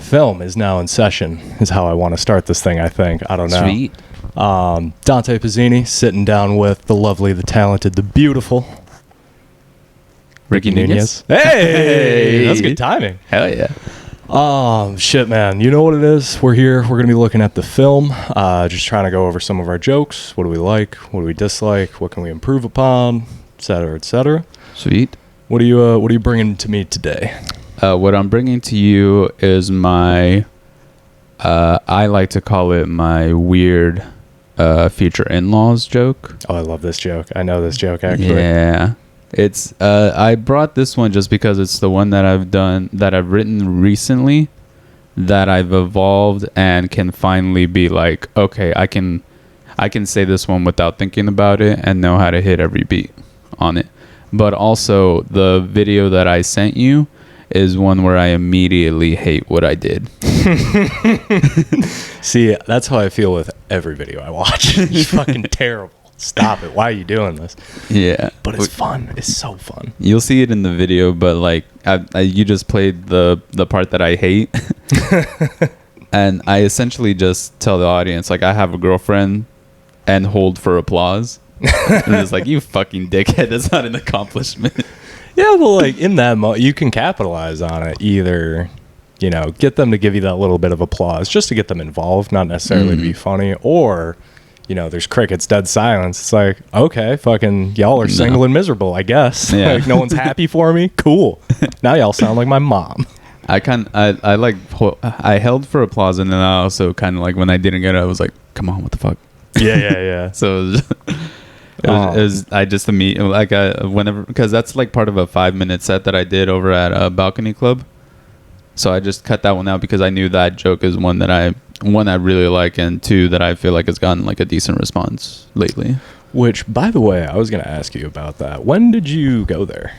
film is now in session, is how I want to start this thing, I think. I don't know. Sweet. Dante Pizzini sitting down with the lovely, the talented, the beautiful Ricky Nunez. Hey! That's good timing. Hell yeah. Shit, man. You know what it is? We're here. We're going to be looking at the film. Just trying to go over some of our jokes. What do we like? What do we dislike? What can we improve upon? Et cetera, et cetera. Sweet. What are you bringing to me today? What I'm bringing to you is my, I like to call it my weird future in-laws joke. Oh, I love this joke. I know this joke, actually. Yeah. It's, I brought this one just because it's the one that I've written recently, that I've evolved and can finally be like, okay, I can say this one without thinking about it and know how to hit every beat on it. But also the video that I sent you is one where I immediately hate what I did. See, that's how I feel with every video I watch. It's fucking terrible. Stop it. Why are you doing this? Yeah. But it's fun. It's so fun. You'll see it in the video, but like you just played the part that I hate. And I essentially just tell the audience, like, I have a girlfriend, and hold for applause. And it's like, you fucking dickhead. That's not an accomplishment. Yeah, well, like, in that moment, you can capitalize on it. Either, you know, get them to give you that little bit of applause just to get them involved, not necessarily to be funny, or, you know, there's crickets, dead silence. It's like, okay, fucking y'all are single and miserable, I guess. Yeah. Like, no one's happy for me. Cool. Now y'all sound like my mom. I held for applause, and then I also kind of, like, when I didn't get it, I was like, come on, what the fuck? Yeah. So it was I just immediately, like, whenever, because that's like part of a 5-minute set that I did over at a Balcony Club. So I just cut that one out because I knew that joke is one I really like, and two that I feel like has gotten like a decent response lately. Which, by the way, I was going to ask you about that. When did you go there?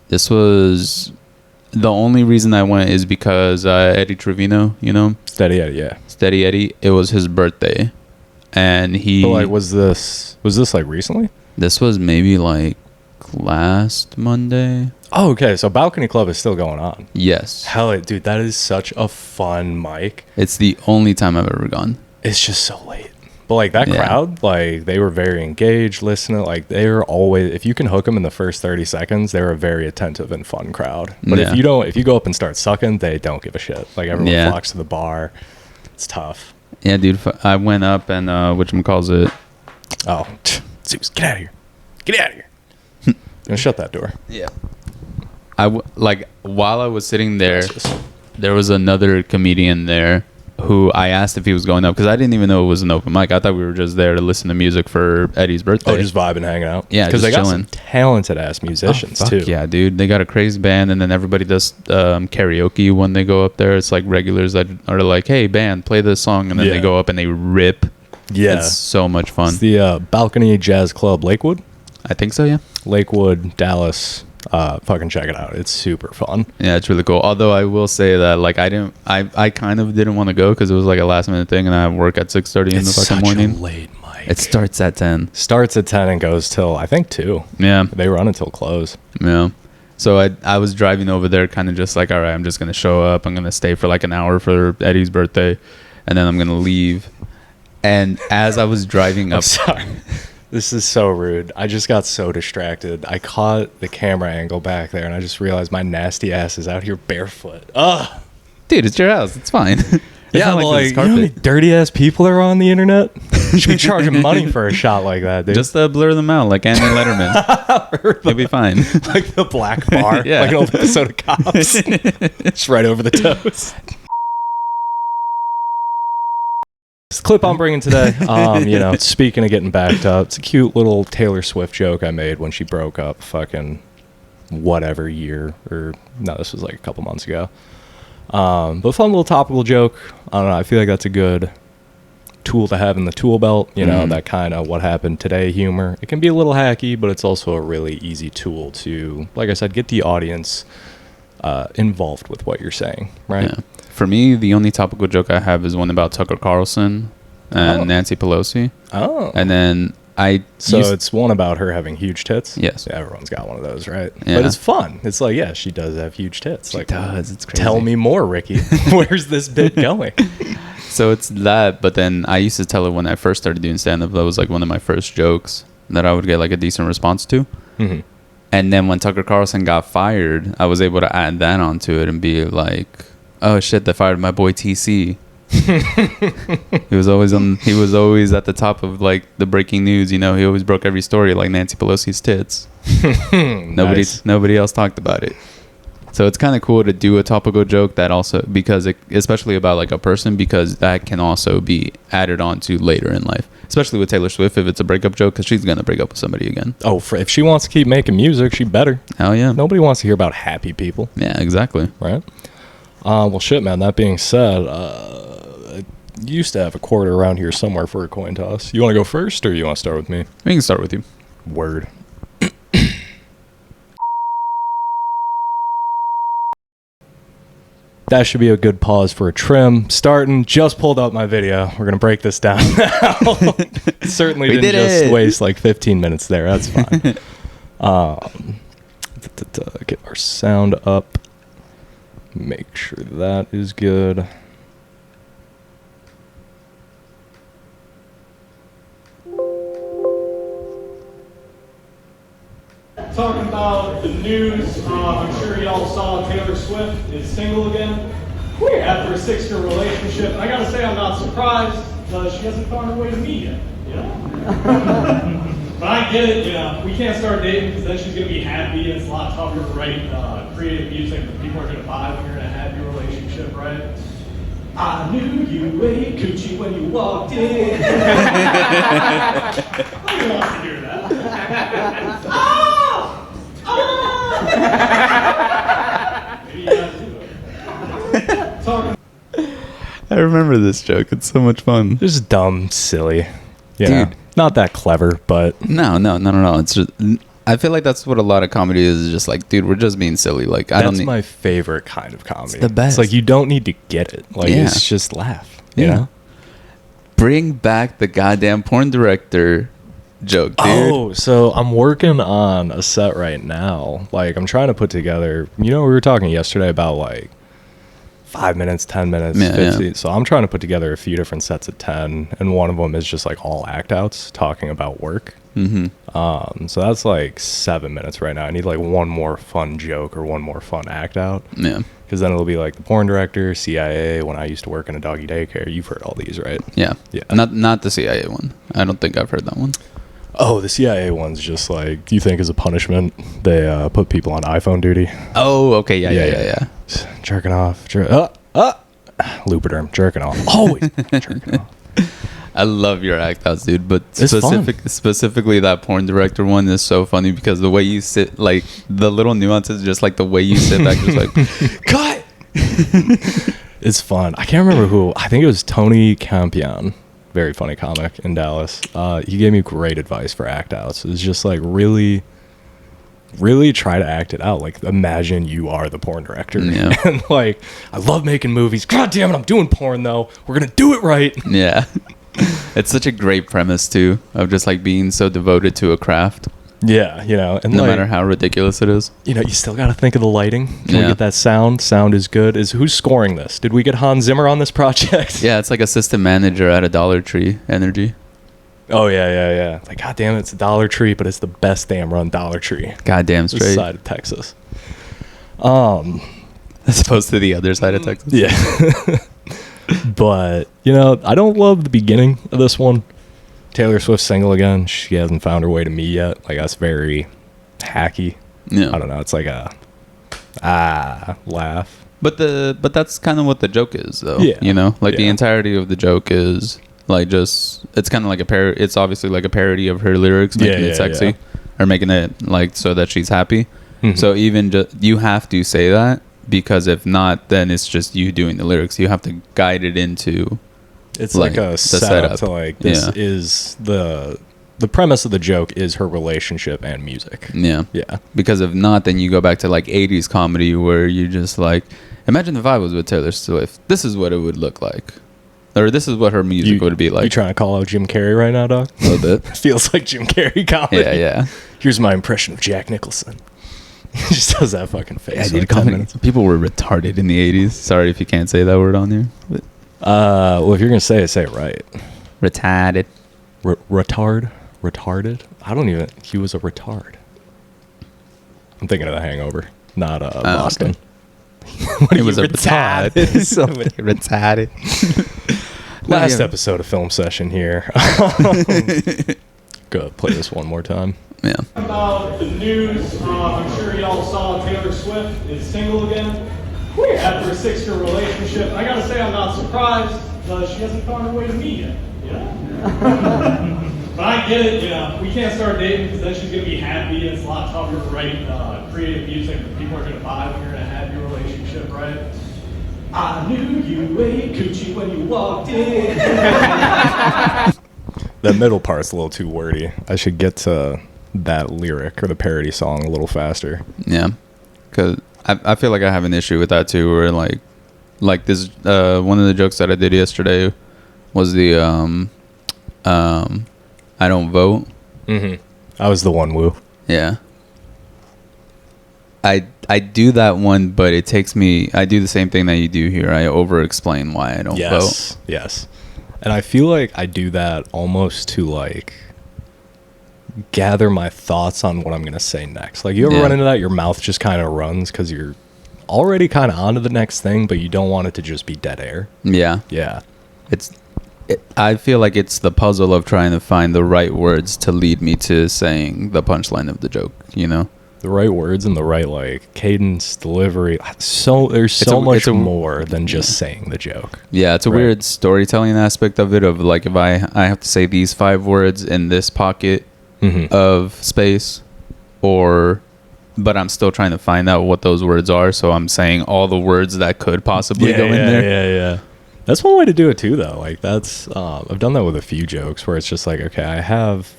This was, the only reason I went is because Eddie Trevino, you know? Steady Eddie, yeah. Steady Eddie. It was his birthday. And he... But like, was this like recently? This was maybe like last Monday. Oh, okay. So Balcony Club is still going on. Yes. Hell, dude, that is such a fun mic. It's the only time I've ever gone. It's just so late. But like that crowd, like, they were very engaged, listening. Like, they were always, if you can hook them in the first 30 seconds, they're a very attentive and fun crowd. But if you go up and start sucking, they don't give a shit. Like, everyone flocks to the bar. It's tough. Yeah, dude. I went up and whatchamacallit. Oh, Zeus, get out of here. Get out of here. Gonna shut that door. Yeah. While I was sitting there, there was another comedian there who I asked if he was going up, because I didn't even know it was an open mic. I thought we were just there to listen to music for Eddie's birthday. Oh, just vibing, hanging out. Yeah, because they got chilling. some talented ass musicians too. Yeah, dude, they got a crazy band, and then everybody does karaoke when they go up there. It's like regulars that are like, "Hey, band, play this song," and then they go up and they rip. Yeah, it's so much fun. It's the Balcony Jazz Club, Lakewood. I think so. Yeah, Lakewood, Dallas. Fucking check it out. It's super fun. Yeah, it's really cool. Although I will say that, like, I kind of didn't want to go because it was like a last minute thing, and I have work at 6:30 in the fucking morning. It's late, Mike. It starts at 10. Starts at 10 and goes till, I think, 2. Yeah. They run until close. Yeah. So I was driving over there, kind of just like, all right, I'm just gonna show up. I'm gonna stay for like an hour for Eddie's birthday, and then I'm gonna leave. And as I was driving up, sorry. This is so rude. I just got so distracted. I caught the camera angle back there, and I just realized my nasty ass is out here barefoot. Ugh. Dude, it's your house. It's fine. Yeah, but like, you know how many dirty ass people are on the internet? You should be charging money for a shot like that, dude. Just blur them out like Andy Letterman. You'll be fine. Like the black bar. Yeah. Like an old episode of Cops. It's right over the toes. This clip I'm bringing today, you know, speaking of getting backed up, it's a cute little Taylor Swift joke I made when she broke up fucking whatever year, or no, this was like a couple months ago. But fun little topical joke. I don't know, I feel like that's a good tool to have in the tool belt, you know, that kind of what happened today humor. It can be a little hacky, but it's also a really easy tool to, like I said, get the audience involved with what you're saying, right? Yeah. For me, the only topical joke I have is one about Tucker Carlson and Nancy Pelosi. Oh. And then it's one about her having huge tits. Yes. Yeah, everyone's got one of those, right? Yeah. But it's fun. It's like, yeah, she does have huge tits. She like, does. It's crazy. Tell me more, Ricky. Where's this bit going? So it's that, but then I used to tell her when I first started doing stand-up, that was like one of my first jokes that I would get like a decent response to. Mm-hmm. And then when Tucker Carlson got fired, I was able to add that onto it and be like, oh shit, they fired my boy TC. He was always at the top of like the breaking news, you know. He always broke every story like Nancy Pelosi's tits. Nobody else talked about it. So it's kind of cool to do a topical joke that also, because especially about like a person, because that can also be added on to later in life, especially with Taylor Swift if it's a breakup joke, because she's gonna break up with somebody again. Oh, if she wants to keep making music, she better. Hell yeah. Nobody wants to hear about happy people. Yeah, exactly. Right. Well, shit, man. That being said, I used to have a quarter around here somewhere for a coin toss. You want to go first, or you want to start with me? We can start with you. Word. That should be a good pause for a trim. Starting, just pulled up my video. We're going to break this down now. Certainly didn't just waste like 15 minutes there. That's fine. Get our sound up. Make sure that is good. Talking about the news, I'm sure y'all saw Taylor Swift is single again after a 6-year relationship. And I gotta say, I'm not surprised because she hasn't found her way to me yet. You know? But I get it, you know, we can't start dating because then she's gonna be happy, and it's a lot tougher to write creative music that people are gonna buy when you're in a happy relationship, right? I knew you ate coochie when you walked in. Nobody wants to hear that. Maybe you guys do it. Talking. I remember this joke. It's so much fun. Just dumb, silly. You Dude. know, not that clever, but No. It's just, I feel like that's what a lot of comedy is just like, dude, we're just being silly. Like, that's my favorite kind of comedy. It's the best. It's like you don't need to get it. Like, it's just laugh. You know? Bring back the goddamn porn director joke, dude. Oh, so I'm working on a set right now. Like, I'm trying to put together, you know, we were talking yesterday about like 5 minutes, 10 minutes, 50. Yeah. So I'm trying to put together a few different sets of 10, and one of them is just like all act outs talking about work. Mm-hmm. So that's like 7 minutes right now. I need like one more fun joke or one more fun act out. Yeah. Because then it'll be like the porn director, CIA, when I used to work in a doggy daycare. You've heard all these, right? Yeah. Yeah. Not the CIA one. I don't think I've heard that one. Oh, the CIA one's just like, do you think as a punishment they put people on iPhone duty? Oh, okay. Yeah. Jerking off. Lubriderm. Jerking off. Always jerking off. I love your act outs, dude. But specifically that porn director one is so funny because the way you sit, like the little nuances, just like the way you sit back, just like, cut. It's fun. I can't remember who. I think it was Tony Campion. Very funny comic in Dallas. He gave me great advice for act outs. It's just like really try to act it out. Like, imagine you are the porn director. Yeah. And like, I love making movies. God damn it, I'm doing porn though. We're gonna do it right. Yeah. It's such a great premise too, of just like being so devoted to a craft. Yeah, you know, and no like, matter how ridiculous it is. You know, you still got to think of the lighting. Can we get that sound? Sound is good. Who's scoring this? Did we get Hans Zimmer on this project? Yeah, it's like assistant manager at a Dollar Tree energy. Oh yeah. Like, god damn it, it's a Dollar Tree, but it's the best damn run Dollar Tree. Goddamn straight. This side of Texas. As opposed to the other side of Texas. Yeah. But, you know, I don't love the beginning of this one. Taylor Swift single again. She hasn't found her way to me yet. Like, that's very hacky. Yeah. I don't know. It's like a laugh. But that's kind of what the joke is, though. Yeah. You know, like the entirety of the joke is like just, it's kind of like it's obviously like a parody of her lyrics, making it sexy or making it like so that she's happy. Mm-hmm. So even you have to say that, because if not, then it's just you doing the lyrics. You have to guide it into. It's like a setup to like, this is the premise of the joke is her relationship and music. Yeah. Yeah. Because if not, then you go back to like 80s comedy where you just like, imagine if I was with Taylor Swift. This is what it would look like. or this is what her music would be like. You trying to call out Jim Carrey right now, dog? A little bit. Feels like Jim Carrey comedy. Yeah. Here's my impression of Jack Nicholson. He just does that fucking face. Yeah, for dude, like 10 minutes. people were retarded in the 80s. Sorry if you can't say that word on there. But Well, if you're gonna say it right. retarded. Retarded? I don't even. He was a retard. I'm thinking of The Hangover, not Boston. Okay. He was a retard. Retarded. Last episode of Film Session here. Go play this one more time. Yeah. About the news, I'm sure y'all saw Taylor Swift is single again after a 6-year relationship. I gotta say I'm not surprised. She hasn't found her way to me yet. Yeah. But I get it. We can't start dating because then she's gonna be happy, and it's a lot tougher to write creative music that people are gonna buy when you're in a happy relationship, right? I knew you ate coochie when you walked in. That middle part's a little too wordy. I should get to that lyric or the parody song a little faster. Yeah. Because I feel like I have an issue with that too, where like this, one of the jokes that I did yesterday was the, I don't vote. Mm-hmm. I was the one, Woo. Yeah. I do that one, but it takes me, I do the same thing that you do here. I over explain why I don't vote. Yes. And I feel like I do that almost to like gather my thoughts on what I'm going to say next. Like, you ever run into that? Your mouth just kind of runs because you're already kind of on to the next thing, but you don't want it to just be dead air. Yeah. Yeah. I feel like it's the puzzle of trying to find the right words to lead me to saying the punchline of the joke, you know? The right words and the right, like, cadence, delivery. So there's so much more than just saying the joke. Yeah, it's a weird storytelling aspect of it, of like, if I have to say these 5 words in this pocket of space, but I'm still trying to find out what those words are, so I'm saying all the words that could possibly go in there. Yeah. That's one way to do it too, though. Like, that's I've done that with a few jokes where it's just like, okay, I have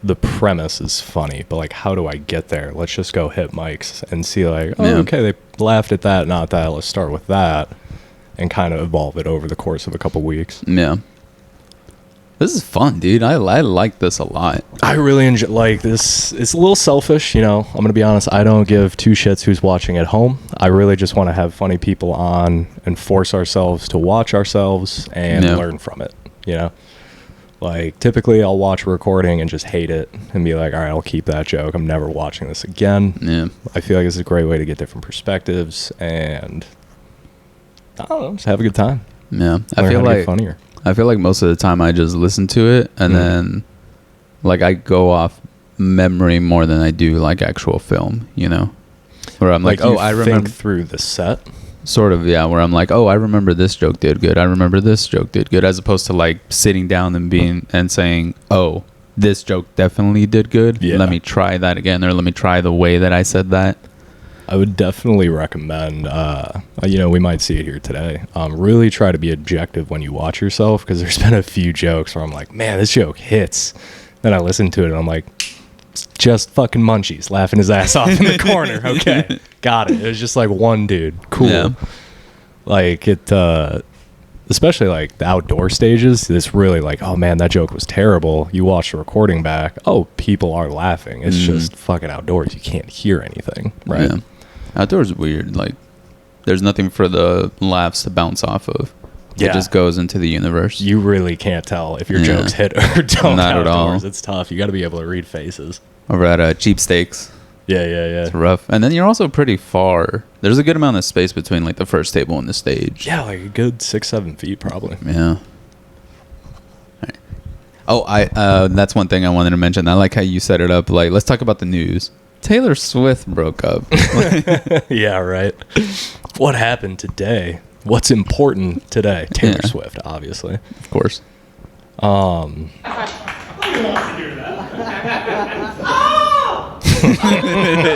the premise is funny, but like, how do I get there? Let's just go hit mics and see, like, okay, they laughed at that, not that. Let's start with that and kind of evolve it over the course of a couple weeks. Yeah. This is fun, dude. I like this a lot. I really enjoy, like, this. It's a little selfish, you know. I'm going to be honest. I don't give 2 shits who's watching at home. I really just want to have funny people on and force ourselves to watch ourselves and learn from it, you know. Like, typically I'll watch a recording and just hate it and be like, all right, I'll keep that joke. I'm never watching this again. Yeah. I feel like it's a great way to get different perspectives and, I don't know, just have a good time. Yeah. I feel like most of the time I just listen to it and then like I go off memory more than I do like actual film, you know? Where I'm like, I remember through the set. Sort of, yeah, where I'm like, I remember this joke did good. I remember this joke did good, as opposed to like sitting down and saying, this joke definitely did good. Yeah. Let me try that again, or let me try the way that I said that. I would definitely recommend, we might see it here today. Really try to be objective when you watch yourself, because there's been a few jokes where I'm like, man, this joke hits. Then I listen to it and I'm like, it's just fucking Munchies laughing his ass off in the corner. Okay, got it. It was just like one dude. Cool. Yeah. Like it, especially like the outdoor stages. It's really like, oh man, that joke was terrible. You watch the recording back. Oh, people are laughing. It's just fucking outdoors. You can't hear anything. Right. Yeah. Outdoors is weird. Like, there's nothing for the laughs to bounce off of. Yeah. It just goes into the universe. You really can't tell if your jokes hit or don't. Not outdoors. At all. It's tough. You got to be able to read faces. Over at Cheap Steaks. Yeah. It's rough. And then you're also pretty far. There's a good amount of space between like the first table and the stage. Yeah, like a good 6-7 feet probably. Yeah. Right. Oh, that's one thing I wanted to mention. I like how you set it up. Like, let's talk about the news. Taylor Swift broke up. Yeah, right. What happened today? What's important today? Taylor Swift, obviously. Of course. Who wants to hear that?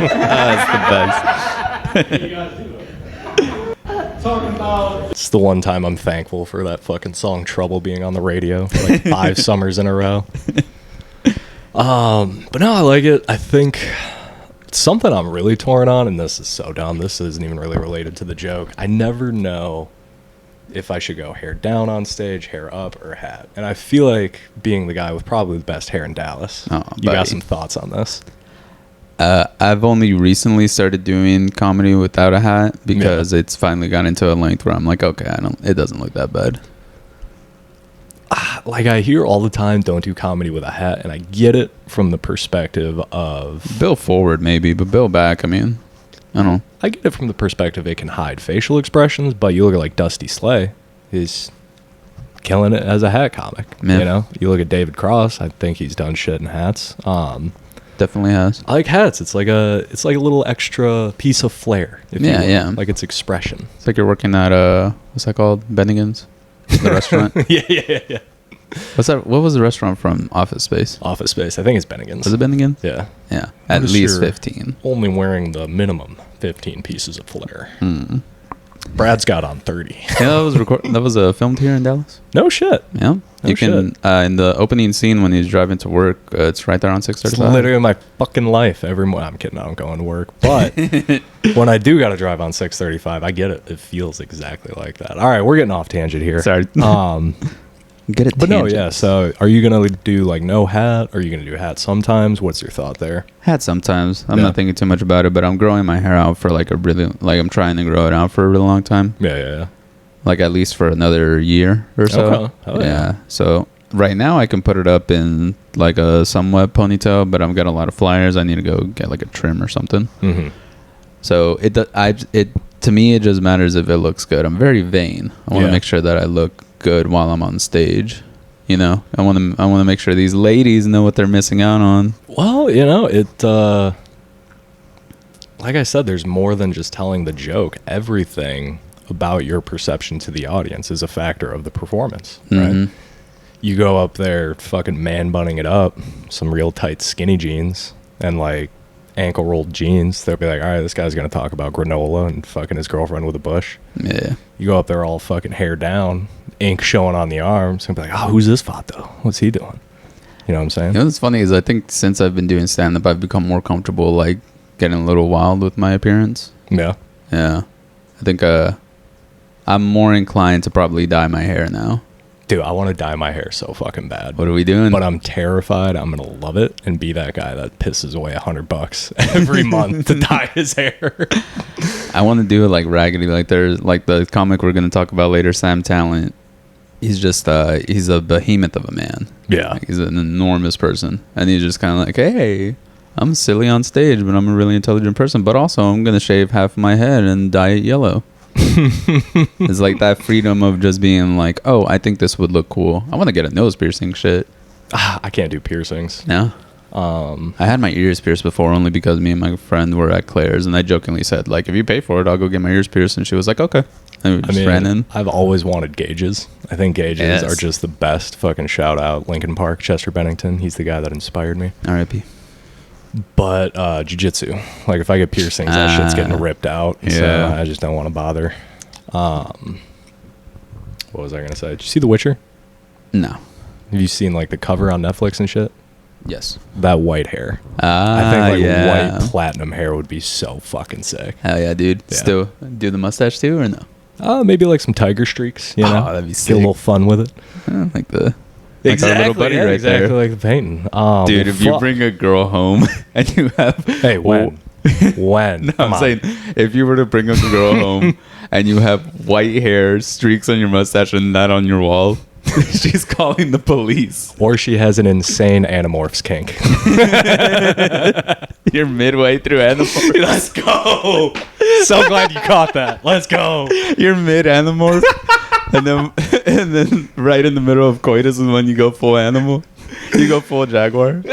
That's the best. What do you guys do? Talking about... It's the one time I'm thankful for that fucking song Trouble being on the radio like 5 summers in a row. But no, I like it. I think it's something I'm really torn on, and this is so dumb. This isn't even really related to the joke. I never know if I should go hair down on stage, hair up, or hat. And I feel like being the guy with probably the best hair in Dallas. Oh, you got buddy. some thoughts on this? I've only recently started doing comedy without a hat because it's finally got into a length where I'm like, okay, it doesn't look that bad. Like, I hear all the time, don't do comedy with a hat, and I get it from the perspective of... Bill forward maybe, but Bill back, I mean, I don't know. I get it from the perspective it can hide facial expressions, but you look at, like, Dusty Slay, he's killing it as a hat comic. Yeah. You know? You look at David Cross, I think he's done shit in hats. Definitely has. I like hats. It's like a little extra piece of flair. If you Yeah, will. yeah. Like it's expression. It's like you're working at, what's that called? Bennigan's? The restaurant? yeah. What's that? What was the restaurant from Office Space? Office Space. I think it's Bennigan's. Was it Bennigan's? Yeah. Yeah. At Notice least you're 15. Only wearing the minimum 15 pieces of flair. Mm. Brad's got on 30. Yeah, that was filmed here in Dallas. No shit. Yeah. No You can in the opening scene when he's driving to work, it's right there on It's 635. literally my fucking life every morning. I'm kidding. I don't go into work. But when I do got to drive on 635, I get it. It feels exactly like that. All right, we're getting off tangent here. Sorry. Get it. But no, yeah. So are you going to do like no hat? Or are you going to do hat sometimes? What's your thought there? Hat sometimes. I'm Yeah. not thinking too much about it, but I'm growing my hair out for like I'm trying to grow it out for a really long time. Yeah. Like at least for another year or so. Okay. Oh, yeah. So right now I can put it up in like a somewhat ponytail, but I've got a lot of flyers. I need to go get like a trim or something. Mm-hmm. So to me it just matters if it looks good. I'm very vain. I want to make sure that I look good while I'm on stage. You know, I want to make sure these ladies know what they're missing out on. Well, you know, like I said, there's more than just telling the joke. Everything about your perception to the audience is a factor of the performance, right? Mhm. You go up there fucking man bunning it up, some real tight skinny jeans and like ankle rolled jeans. They'll be like, all right, this guy's going to talk about granola and fucking his girlfriend with a bush. Yeah. You go up there all fucking hair down, ink showing on the arms, and be like, oh, who's this vato? What's he doing? You know what I'm saying? You know what's funny is I think since I've been doing stand-up, I've become more comfortable, like, getting a little wild with my appearance. Yeah. Yeah. I think I'm more inclined to probably dye my hair now. Dude, I want to dye my hair so fucking bad. What are we doing? But I'm terrified I'm going to love it and be that guy that pisses away $100 every month to dye his hair. I want to do it like raggedy. Like there's like the comic we're going to talk about later, Sam Tallent. He's just he's a behemoth of a man. Yeah. Like, he's an enormous person, and he's just kind of like, hey, I'm silly on stage, but I'm a really intelligent person. But also, I'm gonna shave half of my head and dye it yellow. It's like that freedom of just being like, oh, I think this would look cool. I want to get a nose piercing. Shit. I can't do piercings. No. I had my ears pierced before only because me and my friend were at Claire's, and I jokingly said, like, if you pay for it, I'll go get my ears pierced. And she was like, okay. And we just ran in. I've always wanted gauges. I think gauges are just the best. Fucking shout out Lincoln Park, Chester Bennington. He's the guy that inspired me. R.I.P. But jiu-jitsu, like if I get piercings, that shit's getting ripped out. Yeah. So I just don't want to bother. What was I gonna say? Did you see The Witcher? No. Have you seen like the cover on Netflix and shit? Yes. That white hair. I think like white platinum hair would be so fucking sick. Hell yeah, dude. Yeah. Still do the mustache too, or no? Maybe like some tiger streaks. You know, that'd be get sick. a little fun with it. Like our little buddy right exactly there. like the painting. Dude, if you bring a girl home and you have hey, when? When? No, I'm saying if you were to bring a girl home and you have white hair, streaks on your mustache, and that on your wall, she's calling the police. Or she has an insane Animorphs kink. You're midway through Animorph. Let's go. So glad you caught that. Let's go. You're mid Animorph, and then right in the middle of coitus is when you go full animal. You go full jaguar.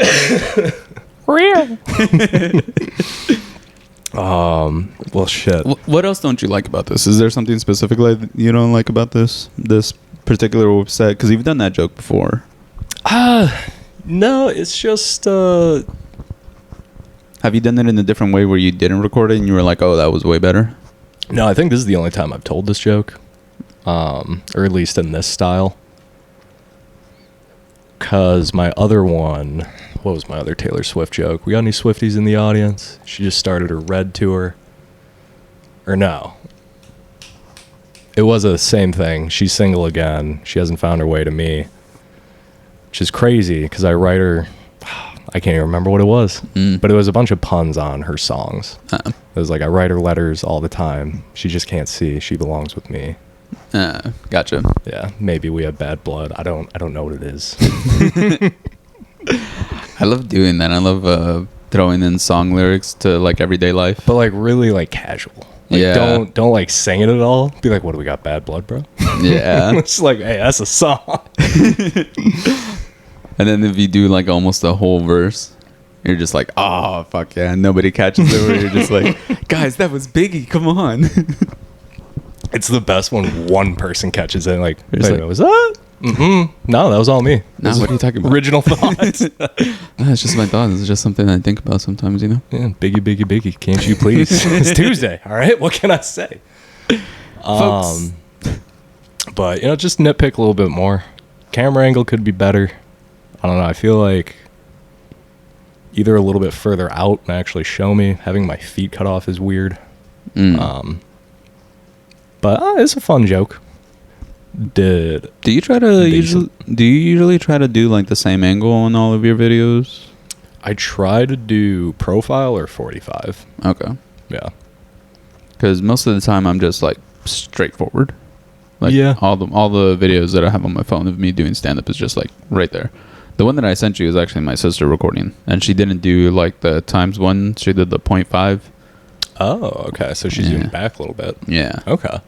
Real. Well, shit. What else don't you like about this? Is there something specific that you don't like about this particular set? Because you've done that joke before. No, it's just Have you done it in a different way where you didn't record it and you were like, oh, that was way better? No, I think this is the only time I've told this joke. Or at least in this style. Because my other one, what was my other Taylor Swift joke? We got any Swifties in the audience? She just started her Red tour. Or no. it was a same thing. She's single again. She hasn't found her way to me, which is crazy because I write her. I can't even remember what it was, but it was a bunch of puns on her songs. It was like I write her letters all the time. She just can't see. She belongs with me. Gotcha. Yeah, maybe we have bad blood. I don't know what it is. I love doing that. I love throwing in song lyrics to like everyday life, But like really like casual. Like, Yeah. Don't like sing it at all. Be like, what do we got? Bad blood, bro. Yeah. It's like, hey, that's a song. And then if you do like almost a whole verse, you're just like, oh fuck yeah, nobody catches it. Where you're just like, guys, that was Biggie. Come on. It's the best when one person catches it. Like, There's wait, like- what was that? No, that was all me. No, what are you talking about? Original thoughts. No, it's just my thoughts. It's just something I think about sometimes, you know. Yeah, Biggie, can't you please? It's Tuesday, all right? What can I say? Folks. But, just nitpick a little bit more. Camera angle could be better. I don't know. I feel like either a little bit further out and actually show me. Having my feet cut off is weird. But it's a fun joke. Do you try to usually try to do like the same angle on all of your videos? I try to do profile or 45. Okay. Yeah. Because most of the time I'm just like straightforward. Like Yeah. all the videos that I have on my phone of me doing stand up is just like right there. The one that I sent you is actually my sister recording, and she didn't do like the ×1. She did the 0.5. Oh, okay. So she's zoomed back a little bit. Yeah. Okay.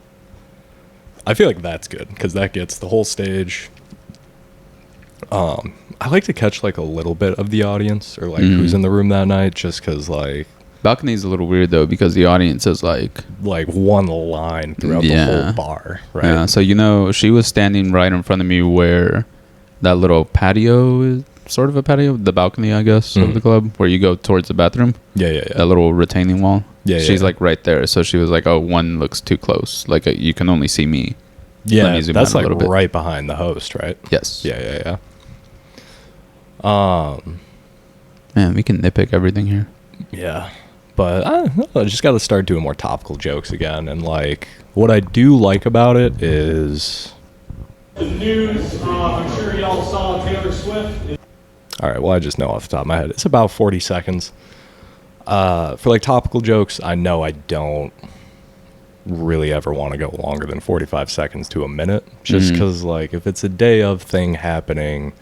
I feel like that's good because that gets the whole stage. I like to catch like a little bit of the audience or like who's in the room that night, just because like Balcony is a little weird though because the audience is like one line throughout the whole bar, right? Yeah. So she was standing right in front of me where that little patio is, sort of a patio, the balcony I guess of the club where you go towards the bathroom. Yeah. That little retaining wall. Yeah, She's yeah. like right there. So she was like, "Oh, one looks too close. Like you can only see me." Let Yeah, me zoom that's out a like little bit. right behind the host, right? Yes. Yeah. Man, we can nitpick everything here. Yeah, but I just got to start doing more topical jokes again. And like, what I do like about it is, The news, I'm sure y'all saw Taylor Swift. all right. Well, I just know off the top of my head, it's about 40 seconds. For like topical jokes, I know I don't really ever want to go longer than 45 seconds to a minute, just because like if it's a day of thing happening,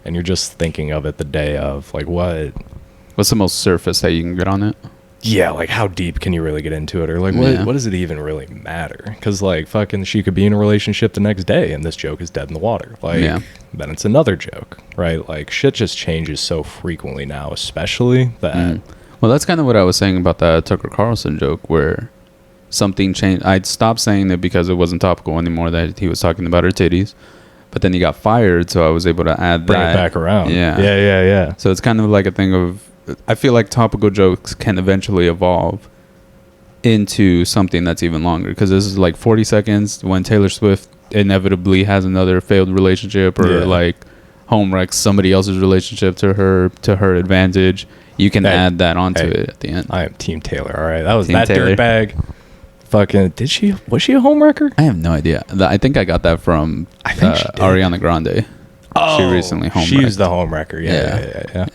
and you're just thinking of it the day of, like What's the most surface that you can get on it? yeah, like how deep can you really get into it, or like Yeah. what does it even really matter? Because like fucking she could be in a relationship the next day and this joke is dead in the water, like Yeah. then it's another joke, right? Like shit just changes so frequently now, especially that Well, that's kind of what I was saying about that Tucker Carlson joke where something changed. I'd stopped saying it because it wasn't topical anymore that he was talking about her titties. But then he got fired, so I was able to add bring that. it back around. Yeah. So it's kind of like a thing of, I feel like topical jokes can eventually evolve into something that's even longer. Because this is like 40 seconds when Taylor Swift inevitably has another failed relationship or like home wrecks somebody else's relationship to her advantage. You can add that onto it at the end. I am Team Taylor. All right, that was Team that Taylor. dirtbag. Fucking was she a homewrecker? I have no idea. I think I got that from I think she did. Ariana Grande. She recently homewrecked. She's the homewrecker. Yeah.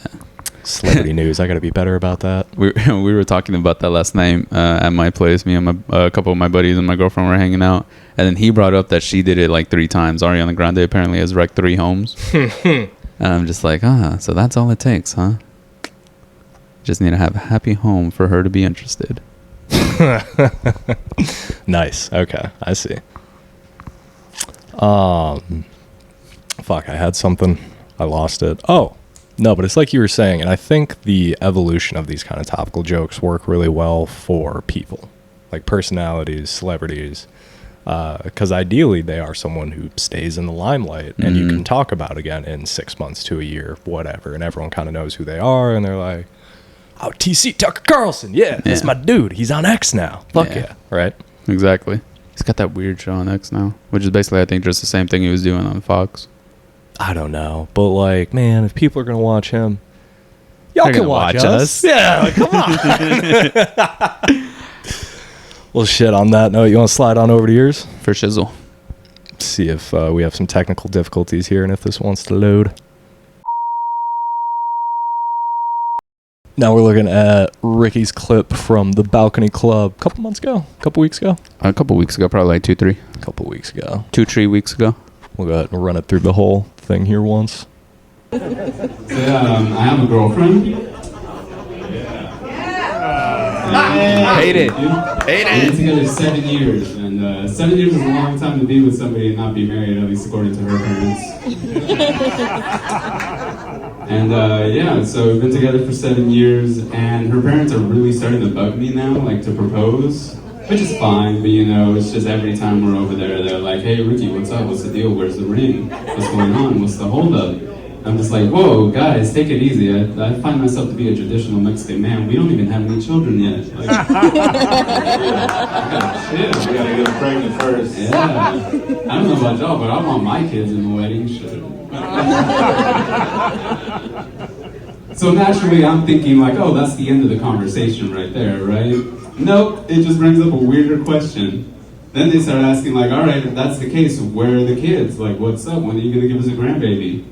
Celebrity news. I got to be better about that. We were talking about that last night at my place. Me and a couple of my buddies and my girlfriend were hanging out, and then he brought up that she did it like 3 times. Ariana Grande apparently has wrecked 3 homes, and I'm just like, so that's all it takes, huh? Just need to have a happy home for her to be interested. Nice. Okay, I see. Fuck, I had something. I lost it. Oh, no, but it's like you were saying, and I think the evolution of these kind of topical jokes work really well for people, like personalities, celebrities, because ideally they are someone who stays in the limelight and you can talk about again in 6 months to a year, whatever, and everyone kind of knows who they are, and they're like, oh, TC Tucker Carlson, that's my dude. He's on X now. Fuck yeah, right? Exactly. He's got that weird show on X now, which is basically, I think, just the same thing he was doing on Fox. I don't know, but like, man, if people are gonna watch him, y'all They're can gonna watch watch us. us. Yeah, like, come on. Well, shit, on that note, you want to slide on over to yours? For shizzle. See if we have some technical difficulties here and if this wants to load. Now we're looking at Ricky's clip from the Balcony Club a couple weeks ago. A couple weeks ago, probably like 2, 3. A couple weeks ago. 2, 3 weeks ago. We'll go ahead and run it through the whole thing here once. I have a girlfriend. Hate it. We've been together 7 years, and 7 years is a long time to be with somebody and not be married, at least according to her parents. And so we've been together for 7 years, and her parents are really starting to bug me now, like to propose, which is fine, but it's just every time we're over there, they're like, hey Ricky, what's up? What's the deal? Where's the ring? What's going on? What's the holdup? I'm just like, whoa, guys, take it easy. I find myself to be a traditional Mexican man. We don't even have any children yet. Like, we gotta chill. We gotta get pregnant first. Yeah. I don't know about y'all, but I want my kids in the wedding. Shit. So naturally, I'm thinking like, oh, that's the end of the conversation right there, right? Nope, it just brings up a weirder question. Then they start asking like, all right, if that's the case, where are the kids? Like, what's up? When are you gonna give us a grandbaby?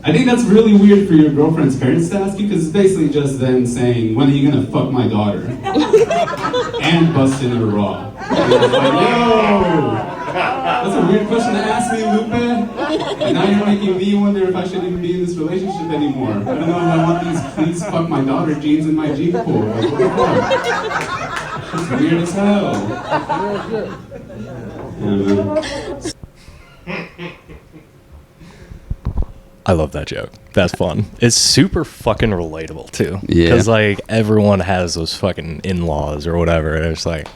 I think that's really weird for your girlfriend's parents to ask you, because it's basically just them saying, when are you gonna fuck my daughter? And bust in her raw. It's like, yo! That's a weird question to ask me, Lupe. And now you're making me wonder if I should even be in this relationship anymore. I don't know if I want these please fuck my daughter jeans in my jean pool. Like, what the fuck? It's weird as hell. Yeah, man. I love that joke. That's fun. It's super fucking relatable too. Yeah. Because like everyone has those fucking in-laws or whatever, and it's like,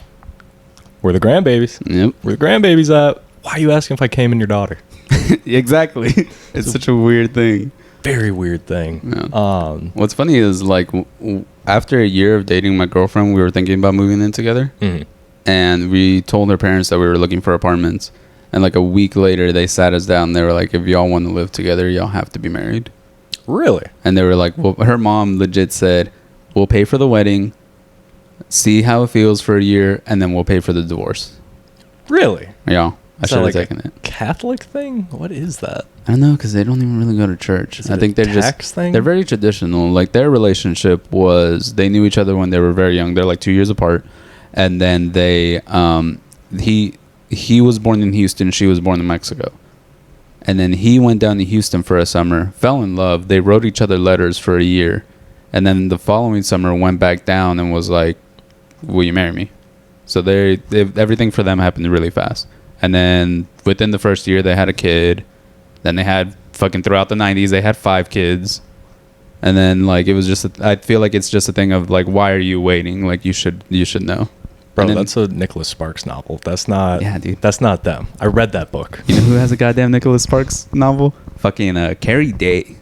we're the grandbabies. Yep. Where the grandbabies at? Why are you asking if I came in your daughter? Exactly. It's such a weird thing. Very weird thing. Yeah. What's funny is like after a year of dating my girlfriend, we were thinking about moving in together, and we told her parents that we were looking for apartments. And like a week later, they sat us down. They were like, if y'all want to live together, y'all have to be married. Really? And they were like, well, her mom legit said, we'll pay for the wedding, see how it feels for a year, and then we'll pay for the divorce. Really? Yeah. I should have taken it. Catholic thing? What is that? I don't know, because they don't even really go to church. Is I it think a they're tax thing? They're very traditional. Like their relationship was, they knew each other when they were very young. They're like 2 years apart. And then they, he was born in Houston. She was born in Mexico. And then he went down to Houston for a summer, fell in love. They wrote each other letters for a year. And then the following summer went back down and was like, will you marry me? So they everything for them happened really fast. And then within the first year, they had a kid. Then they had fucking throughout the 90s, they had 5 kids. And then like, it was just, I feel like it's just a thing of like, why are you waiting? Like you should know. Bro, then, that's a Nicholas Sparks novel. That's not. Yeah, dude. That's not them. I read that book. You know who has a goddamn Nicholas Sparks novel? Fucking Carrie Day.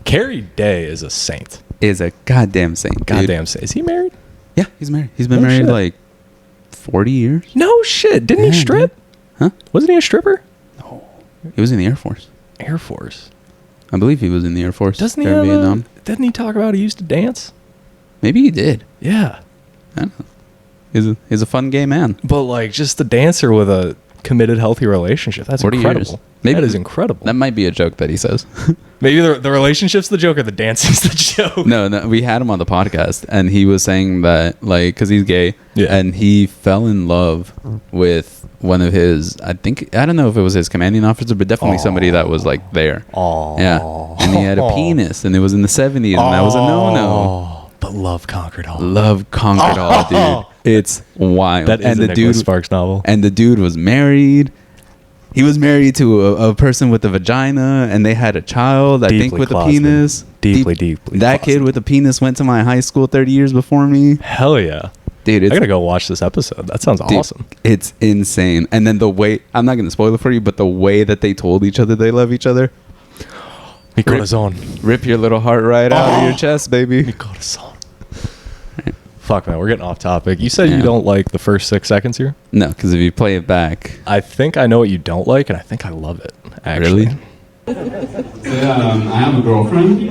Carrie Day is a saint. Is a goddamn saint. Goddamn saint. Is he married? Yeah, he's married. He's been married like 40 years. No shit. Didn't he strip? Dude. Huh? Wasn't he a stripper? No. He was in the Air Force. Air Force. I believe he was in the Air Force. Doesn't he during Vietnam. Didn't he talk about he used to dance? Maybe he did. Yeah. I don't know. He's a fun gay man. But like just a dancer with a committed, healthy relationship. That's 40 incredible. years. Maybe that is incredible. That might be a joke that he says. Maybe the relationship's the joke or the dancing's the joke. No, we had him on the podcast, and he was saying that, like, because he's gay, and he fell in love with one of his, I don't know if it was his commanding officer, but definitely somebody that was, like, there. Oh. Yeah. And he had a penis, and it was in the 70s, and that was a no-no. But love conquered all. Love conquered all, dude. It's wild. That is a Nicholas Sparks novel. And the dude was married. He was married to a person with a vagina, and they had a child, I think, with a penis. Deeply. That kid with a penis went to my high school 30 years before me. Hell yeah. Dude, I gotta go watch this episode. That sounds awesome. It's insane. And then the way, I'm not going to spoil it for you, but the way that they told each other they love each other. Mi corazón. Rip your little heart right out of your chest, baby. Mi corazón. Fuck, man, we're getting off topic. You said you don't like the first 6 seconds here? No, because if you play it back... I think I know what you don't like, and I think I love it, actually. Really? I have a girlfriend.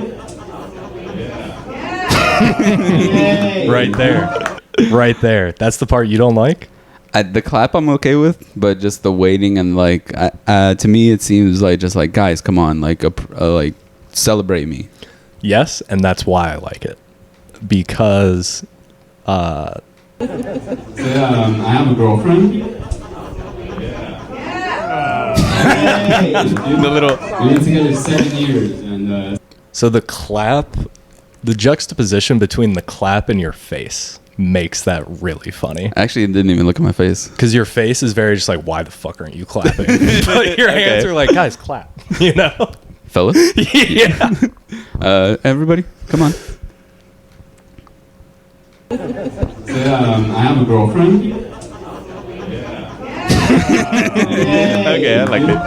Right there. Right there. That's the part you don't like? The clap I'm okay with, but just the waiting and like to me it seems like just like, guys, come on, like like celebrate me. Yes, and that's why I like it, because I have a girlfriend. The little We've been together 7 years, and so the clap, the juxtaposition between the clap and your face makes that really funny. actually it didn't even look at my face. Because your face is very just like, why the fuck aren't you clapping? But your hands are like, guys, clap. You know? Fellas, Yeah. everybody, come on. I have a girlfriend. Okay, I liked it.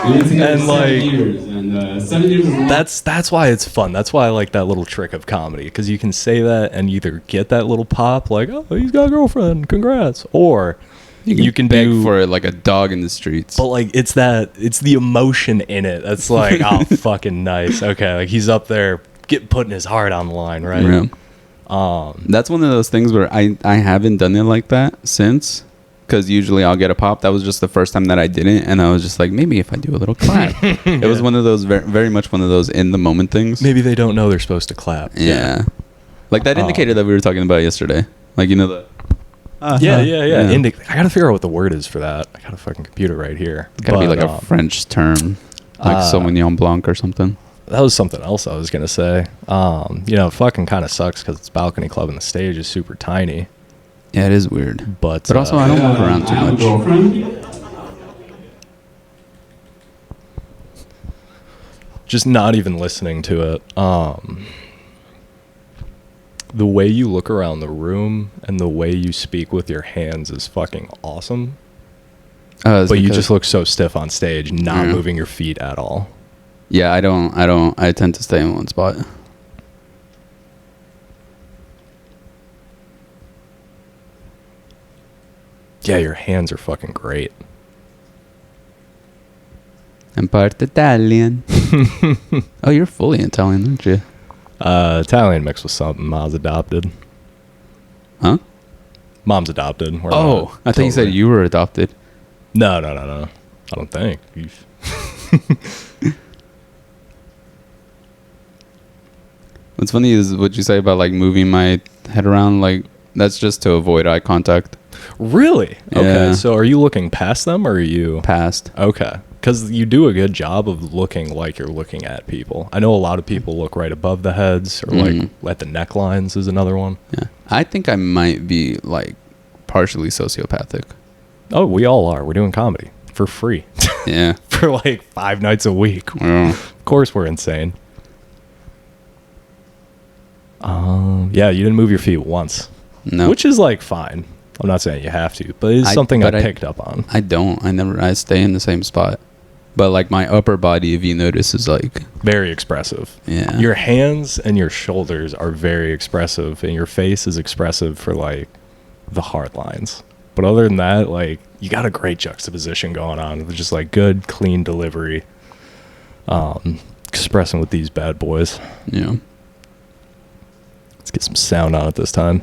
We've been together And, 7 like, years, and 7 years is a long That's why it's fun. That's why I like that little trick of comedy, because you can say that and either get that little pop like, oh, he's got a girlfriend, congrats, or you can beg do for it like a dog in the streets. but like it's the emotion in it that's like, oh, fucking nice. Okay, like he's up there putting his heart on the line, right? Yeah. That's one of those things where I haven't done it like that since, because usually I'll get a pop. That was just the first time that I didn't, and I was just like, maybe if I do a little clap. It was one of those very much one of those in the moment things. Maybe they don't know they're supposed to clap. Yeah. Like that indicator that we were talking about yesterday. Like, you know, the Yeah. I gotta figure out what the word is for that. I got a fucking computer right here. gotta be like a French term, like Sauvignon Blanc or something. That was something else I was gonna say. It fucking kind of sucks because it's balcony club and the stage is super tiny. Yeah, it is weird. But also, I don't move around too I have a much. girlfriend. just not even listening to it. The way you look around the room and the way you speak with your hands is fucking awesome. But you just look so stiff on stage, not moving your feet at all. Yeah, I tend to stay in one spot. Yeah, your hands are fucking great. I'm part Italian. Oh, you're fully Italian, aren't you? Italian mixed with something. Mom's adopted. Huh? Mom's adopted. We're Oh, not I thought you said totally- you were adopted. No. I don't think. What's funny is what you say about like moving my head around. Like that's just to avoid eye contact. Really? Okay. Yeah. So are you looking past them or are you? Past. Okay. Because you do a good job of looking like you're looking at people. I know a lot of people look right above the heads or like at the necklines is another one. Yeah. I think I might be like partially sociopathic. Oh, we all are. We're doing comedy for free Yeah. for like 5 nights a week. Yeah. Of course we're insane. Yeah, you didn't move your feet once. No. Which is like fine. I'm not saying you have to, but it's something I picked up on. I don't. I stay in the same spot. But like my upper body, if you notice, is like Very expressive. Yeah. Your hands and your shoulders are very expressive, and your face is expressive for like the hard lines. But other than that, like you got a great juxtaposition going on with just like good, clean delivery. Expressing with these bad boys. Yeah. Let's get some sound on it this time.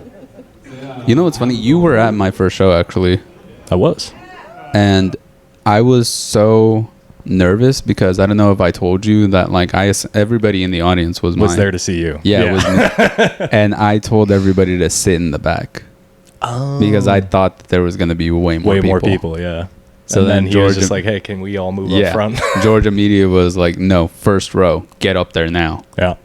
You know what's funny? You were at my first show actually, I was. and I was so nervous because I don't know if I told you that like everybody in the audience was there to see you. Yeah, it was me. And I told everybody to sit in the back because I thought that there was going to be way more people. Yeah. So And then then he was George- just like, hey, can we all move Yeah. up front? Georgia Media was like, no, first row, get up there now. Yeah.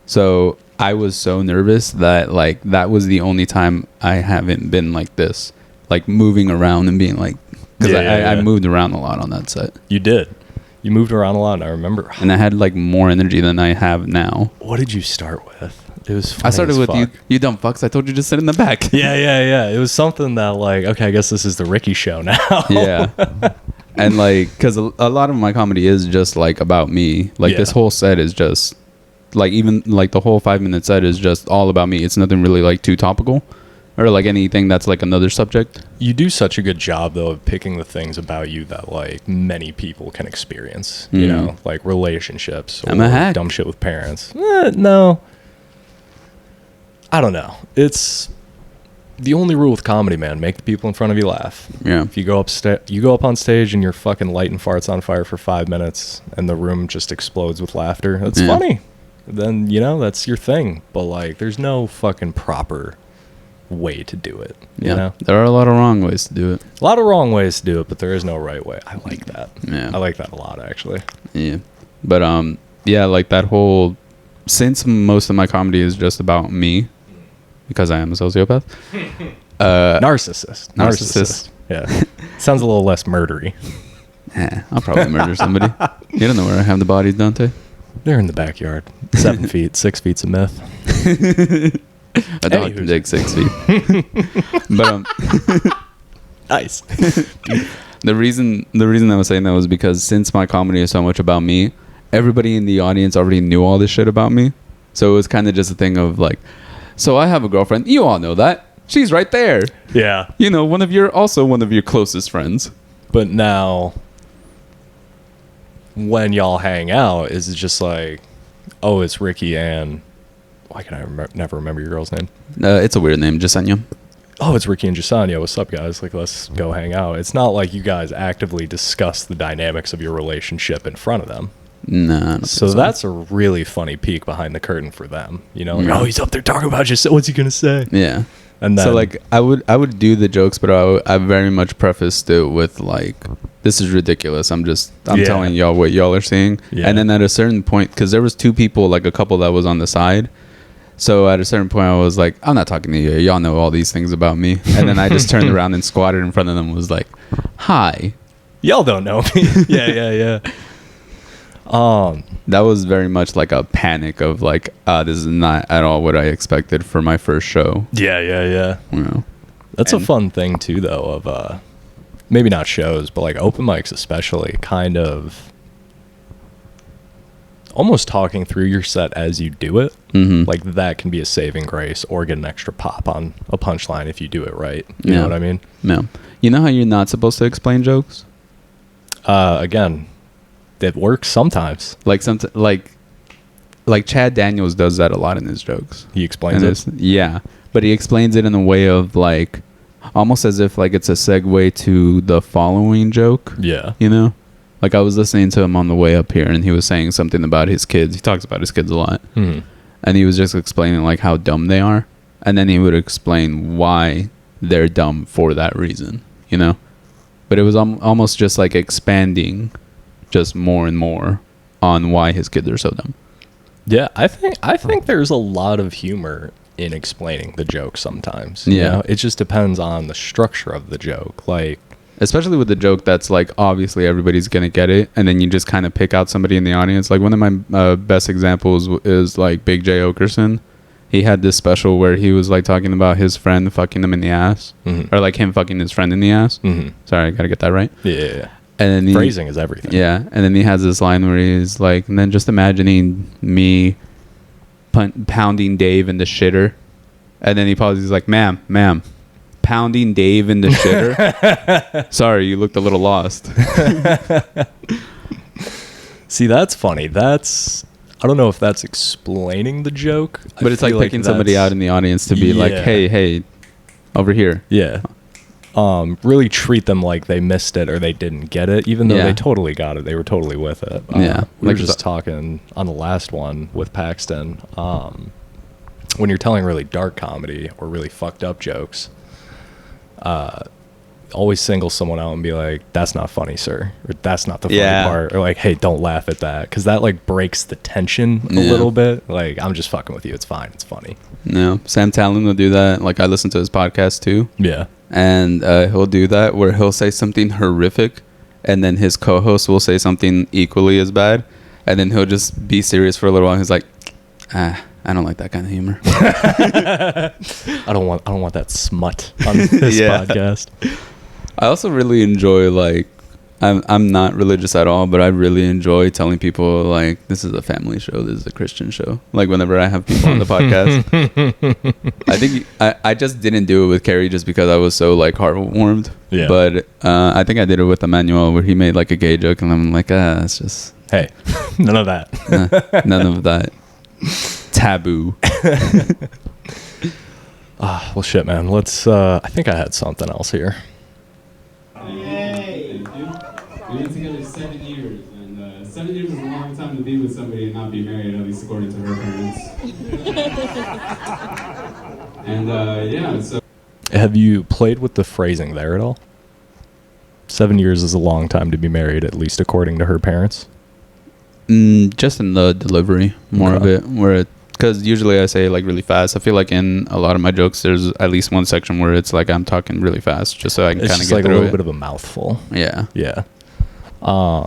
So I was so nervous that like that was the only time I haven't been like this, like moving around and being like, because Yeah. I moved around a lot on that set, You did. You moved around a lot, and I remember. and I had like more energy than I have now. What did you start with? It was funny I started as with fuck. you dumb fucks. I told you to sit in the back. Yeah. It was something that like, okay, I guess this is the Ricky show now. Yeah. And like, because a lot of my comedy is just like about me. Like this Yeah. whole set is just like, even like the whole 5-minute set is just all about me. It's nothing really like too topical or like anything that's like another subject. You do such a good job though of picking the things about you that like many people can experience. You know, like relationships or I'm a hack. dumb shit with parents. No, I don't know. the only rule with comedy, man, make the people in front of you laugh. Yeah. If you go up on stage and you're fucking lighting farts on fire for 5 minutes and the room just explodes with laughter, that's funny. Then, you know, that's your thing. But like, there's no fucking proper way to do it. You know? There are a lot of wrong ways to do it. A lot of wrong ways to do it, but there is no right way. I like that. Yeah. I like that a lot, actually. Yeah. But yeah, like that whole, since most of my comedy is just about me, because I am a sociopath. Narcissist. Yeah. Sounds a little less murdery. I'll probably murder somebody. You don't know where I have the bodies, Dante. They're in the backyard. 7 feet. 6 feet's a myth. A dog can dig 6 feet. But nice. the reason I was saying that was because since my comedy is so much about me, everybody in the audience already knew all this shit about me. So it was kind of just a thing of like, so I have a girlfriend. You all know that. She's right there. Yeah. You know, one of your closest friends. But now, when y'all hang out, is it just like, oh, it's Ricky and why can I never remember your girl's name? It's a weird name, Jasenia. Oh, it's Ricky and Jasanya. What's up, guys? Like, let's go hang out. It's not like you guys actively discuss the dynamics of your relationship in front of them. Nah. So that's a really funny peek behind the curtain for them. You know, like, oh, he's up there talking about just what's he gonna say? Yeah. And then, so like I would do the jokes, but I very much prefaced it with like, this is ridiculous. I'm telling y'all what y'all are seeing. Yeah. And then at a certain point, because there was two people, like a couple that was on the side. So at a certain point, I was like, I'm not talking to you. Y'all know all these things about me. And then I just turned around and squatted in front of them and was like, hi. Y'all don't know me. Yeah. That was very much like a panic of like, this is not at all what I expected for my first show. Yeah. You know? That's a fun thing too, though, of maybe not shows, but like open mics especially, kind of almost talking through your set as you do it. Mm-hmm. Like that can be a saving grace or get an extra pop on a punchline if you do it right. You know what I mean? No. You know how you're not supposed to explain jokes? Again, it works sometimes. Like Chad Daniels does that a lot in his jokes. He explains it. Yeah, but he explains it in a way of like almost as if like it's a segue to the following joke. Yeah. You know? Like I was listening to him on the way up here and he was saying something about his kids. He talks about his kids a lot. Mm-hmm. And he was just explaining like how dumb they are. And then he would explain why they're dumb for that reason, you know? But it was almost just like expanding just more and more on why his kids are so dumb. Yeah, I think there's a lot of humor in explaining the joke sometimes. Yeah. You know? It just depends on the structure of the joke. Like, especially with the joke that's like obviously everybody's gonna get it, and then you just kind of pick out somebody in the audience. Like one of my best examples is like Big J Okerson. He had this special where he was like talking about his friend fucking him in the ass, mm-hmm. or like him fucking his friend in the ass. Mm-hmm. Sorry, I gotta get that right. Yeah. And then phrasing is everything. Yeah, and then he has this line where he's like, and then just imagining me pounding Dave in the shitter, and then he pauses. He's like, ma'am, pounding Dave in the shitter. Sorry, you looked a little lost. See, that's funny. I don't know if that's explaining the joke, but it's like picking somebody out in the audience to be like, hey, over here. Yeah. Really treat them like they missed it or they didn't get it, even though they totally got it. They were totally with it. We were just talking on the last one with Paxton. When you're telling really dark comedy or really fucked up jokes, always single someone out and be like, that's not funny, sir, or that's not the funny part, or like, hey, don't laugh at that, because that like breaks the tension a little bit. Like, I'm just fucking with you, it's fine, it's funny. No, Sam Tallent will do that. Like, I listen to his podcast too. Yeah. And he'll do that where he'll say something horrific and then his co-host will say something equally as bad, and then he'll just be serious for a little while. He's like, I don't like that kind of humor. I don't want that smut on this podcast. I also really enjoy, like, I'm not religious at all, but I really enjoy telling people, like, this is a family show, this is a Christian show. Like, whenever I have people on the podcast. I think I just didn't do it with Carrie just because I was so, like, heartwarmed. Yeah. But I think I did it with Emmanuel where he made, like, a gay joke, and I'm like, it's just... Hey, none of that. None of that. Taboo. Well, shit, man. Let's. I think I had something else here. Yay! Thank you. We've been together 7 years, and 7 years is a long time to be with somebody and not be married, at least according to her parents. And yeah, so. Have you played with the phrasing there at all? 7 years is a long time to be married, at least according to her parents. Just in the delivery, more of it, where because usually I say like really fast. I feel like in a lot of my jokes, there's at least one section where it's like I'm talking really fast, just so I can kind of get like through a little it. bit of a mouthful. Yeah. Yeah. I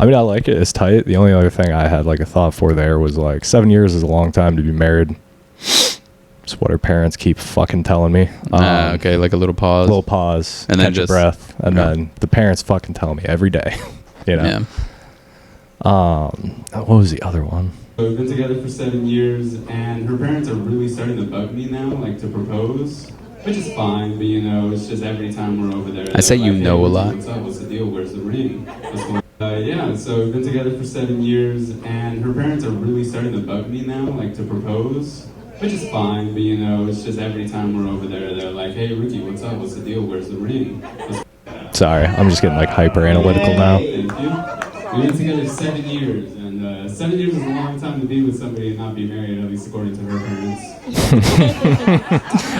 mean, I like it. It's tight. The only other thing I had like a thought for there was like 7 years is a long time to be married. It's what her parents keep fucking telling me. Okay, like a little pause. And then just breath, and yeah. then the parents fucking tell me every day. You know. Yeah. What was the other one? We've been together for 7 years, and her parents are really starting to bug me now, like to propose, which is fine, but you know, it's just every time we're over there. I say like, you know a lot. What's up? What's the deal? Where's the ring? Yeah, so we've been together for 7 years, and her parents are really starting to bug me now, like to propose, which is fine, but you know, it's just every time we're over there, they're like, hey, Ricky, what's up? What's the deal? Where's the ring? Sorry, I'm just getting like hyper analytical now. Thank you. We've been together 7 years, and 7 years is a long time to be with somebody and not be married, at least according to her parents.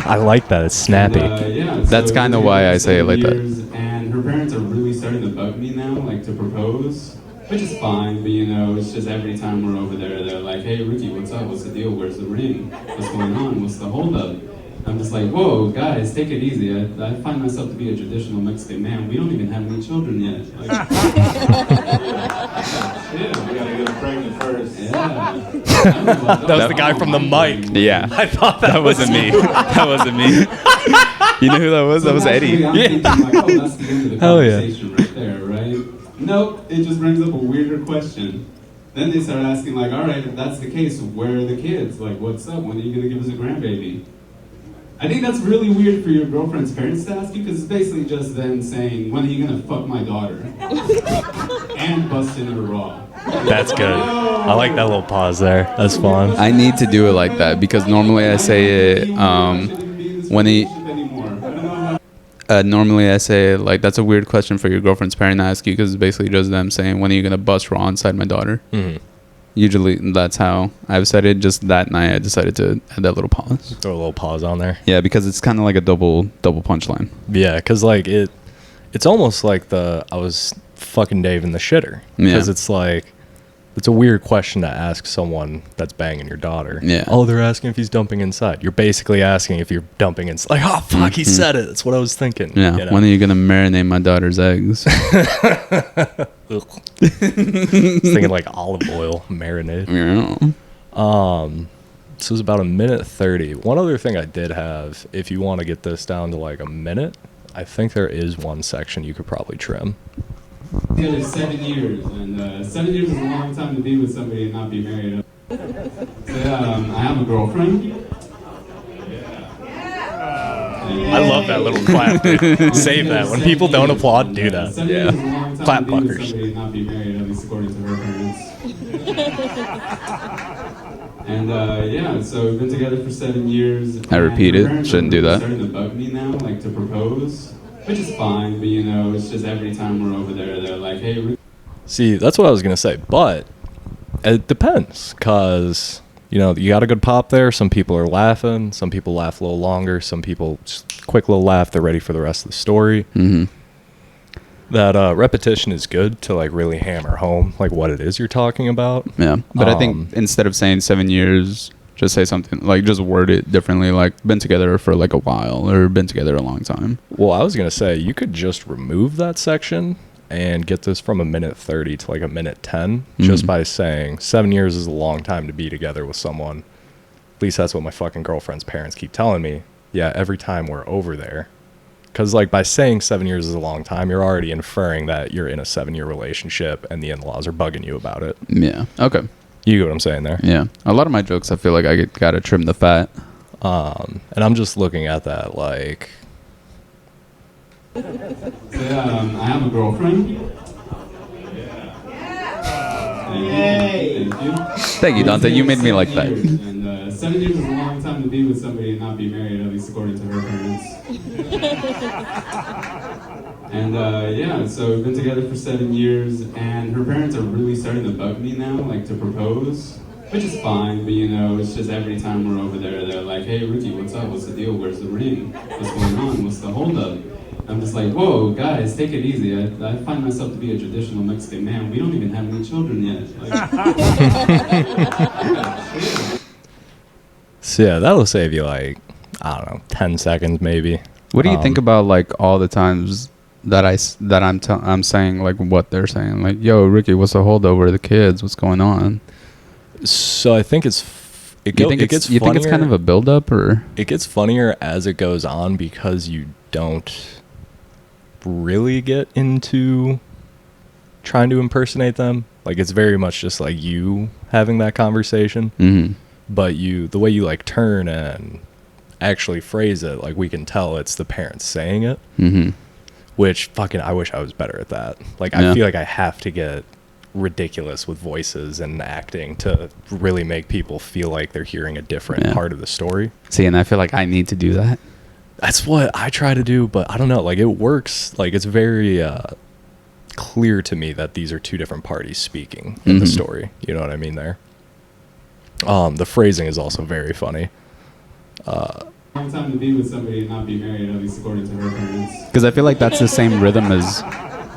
I like that. It's snappy. And, yeah, That's so kind of why I say it like that. And her parents are really starting to bug me now, like to propose, which is fine, but you know, it's just every time we're over there, they're like, hey, Ricky, what's up? What's the deal? Where's the ring? What's going on? What's the holdup? I'm just like, whoa, guys, take it easy. I find myself to be a traditional Mexican man. We don't even have any children yet. Like, yeah, we gotta get her pregnant first. yeah. That was the guy from the mic. Yeah. I thought that wasn't me. That wasn't me. You know who that was? That was Eddie. I'm thinking like, oh, that's the end of the Hell yeah. conversation right there, right? Nope, it just brings up a weirder question. Then they start asking like, all right, if that's the case, where are the kids? Like, what's up? When are you gonna give us a grandbaby? I think that's really weird for your girlfriend's parents to ask you, because it's basically just them saying, when are you gonna fuck my daughter? And bust in her raw. That's good. I like that little pause there. That's fun. I need to do it like that because normally I say it when he. Normally I say like that's a weird question for your girlfriend's parent to ask you because it's basically just them saying when are you gonna bust raw inside my daughter. Mm-hmm. Usually that's how I've said it. Just that night I decided to add that little pause. Throw a little pause on there. Yeah, because it's kind of like a double punchline. Yeah, because like it's almost like I was fucking Dave in the shitter. Because it's like, it's a weird question to ask someone that's banging your daughter. Yeah. Oh, they're asking if he's dumping inside. You're basically asking if you're dumping inside. Like, oh, fuck, he said it. That's what I was thinking. Yeah. You know? When are you going to marinate my daughter's eggs? Thinking like olive oil marinade. Yeah. So it was about 1:30. One other thing I did have, if you want to get this down to like a minute, I think there is one section you could probably trim. Together 7 years, and 7 years is a long time to be with somebody and not be married. So I have a girlfriend. I love that little clap, dude. Save that. When people don't applaud, do that. 7 years is a long time Clap to be with fuckers. somebody and not be married, at least according to her parents. And yeah, so we've been together for 7 years. I repeat and it. her parents Shouldn't are do that. Starting to bug me now, like to propose, which is fine, but you know, it's just every time we're over there, they're like, hey. See, that's what I was going to say. But it depends. Because, you know, you got a good pop there. Some people are laughing. Some people laugh a little longer. Some people just quick little laugh. They're ready for the rest of the story. Mm-hmm. That repetition is good to like really hammer home like what it is you're talking about. Yeah. But I think instead of saying 7 years, just say something like just word it differently, like been together for like a while or been together a long time. Well, I was going to say you could just remove that section and get this from 1:30 to like 1:10 just by saying 7 years is a long time to be together with someone. At least that's what my fucking girlfriend's parents keep telling me. Yeah, every time we're over there. Because like by saying 7 years is a long time, you're already inferring that you're in a 7-year relationship and the in-laws are bugging you about it. Yeah. Okay. You get what I'm saying there? Yeah. A lot of my jokes, I feel like I gotta trim the fat. And I'm just looking at that like... So, I have a girlfriend. Thank you. Thank you, Dante. You made me like that. And 7 years is a long time to be with somebody and not be married, at least according to her parents. And yeah, so we've been together for 7 years, and her parents are really starting to bug me now, like to propose, which is fine, but you know, it's just every time we're over there, they're like, hey, Ricky, what's up? What's the deal? Where's the ring? What's going on? What's the holdup? I'm just like, whoa, guys, take it easy. I find myself to be a traditional Mexican man. We don't even have any children yet. Like, So yeah, that'll save you like, I don't know, 10 seconds maybe. What do you think about like all the times that I'm saying like what they're saying? Like, yo, Ricky, what's the holdup? Where are the kids? What's going on? So I think it You think it's kind of a build-up, or it gets funnier as it goes on because you don't really get into trying to impersonate them. Like, it's very much just like you having that conversation. Mm-hmm. But the way you like turn and actually phrase it, like we can tell it's the parents saying it. Mm-hmm. Which fucking, I wish I was better at that. Like, Yeah. I feel like I have to get ridiculous with voices and acting to really make people feel like they're hearing a different part of the story. See, and I feel like I need to do that. That's what I try to do, but I don't know. Like, it works. Like, it's very clear to me that these are two different parties speaking in the story. You know what I mean there? The phrasing is also very funny. long time to be with somebody and not be married, at least according to her parents. Because I feel like that's the same rhythm as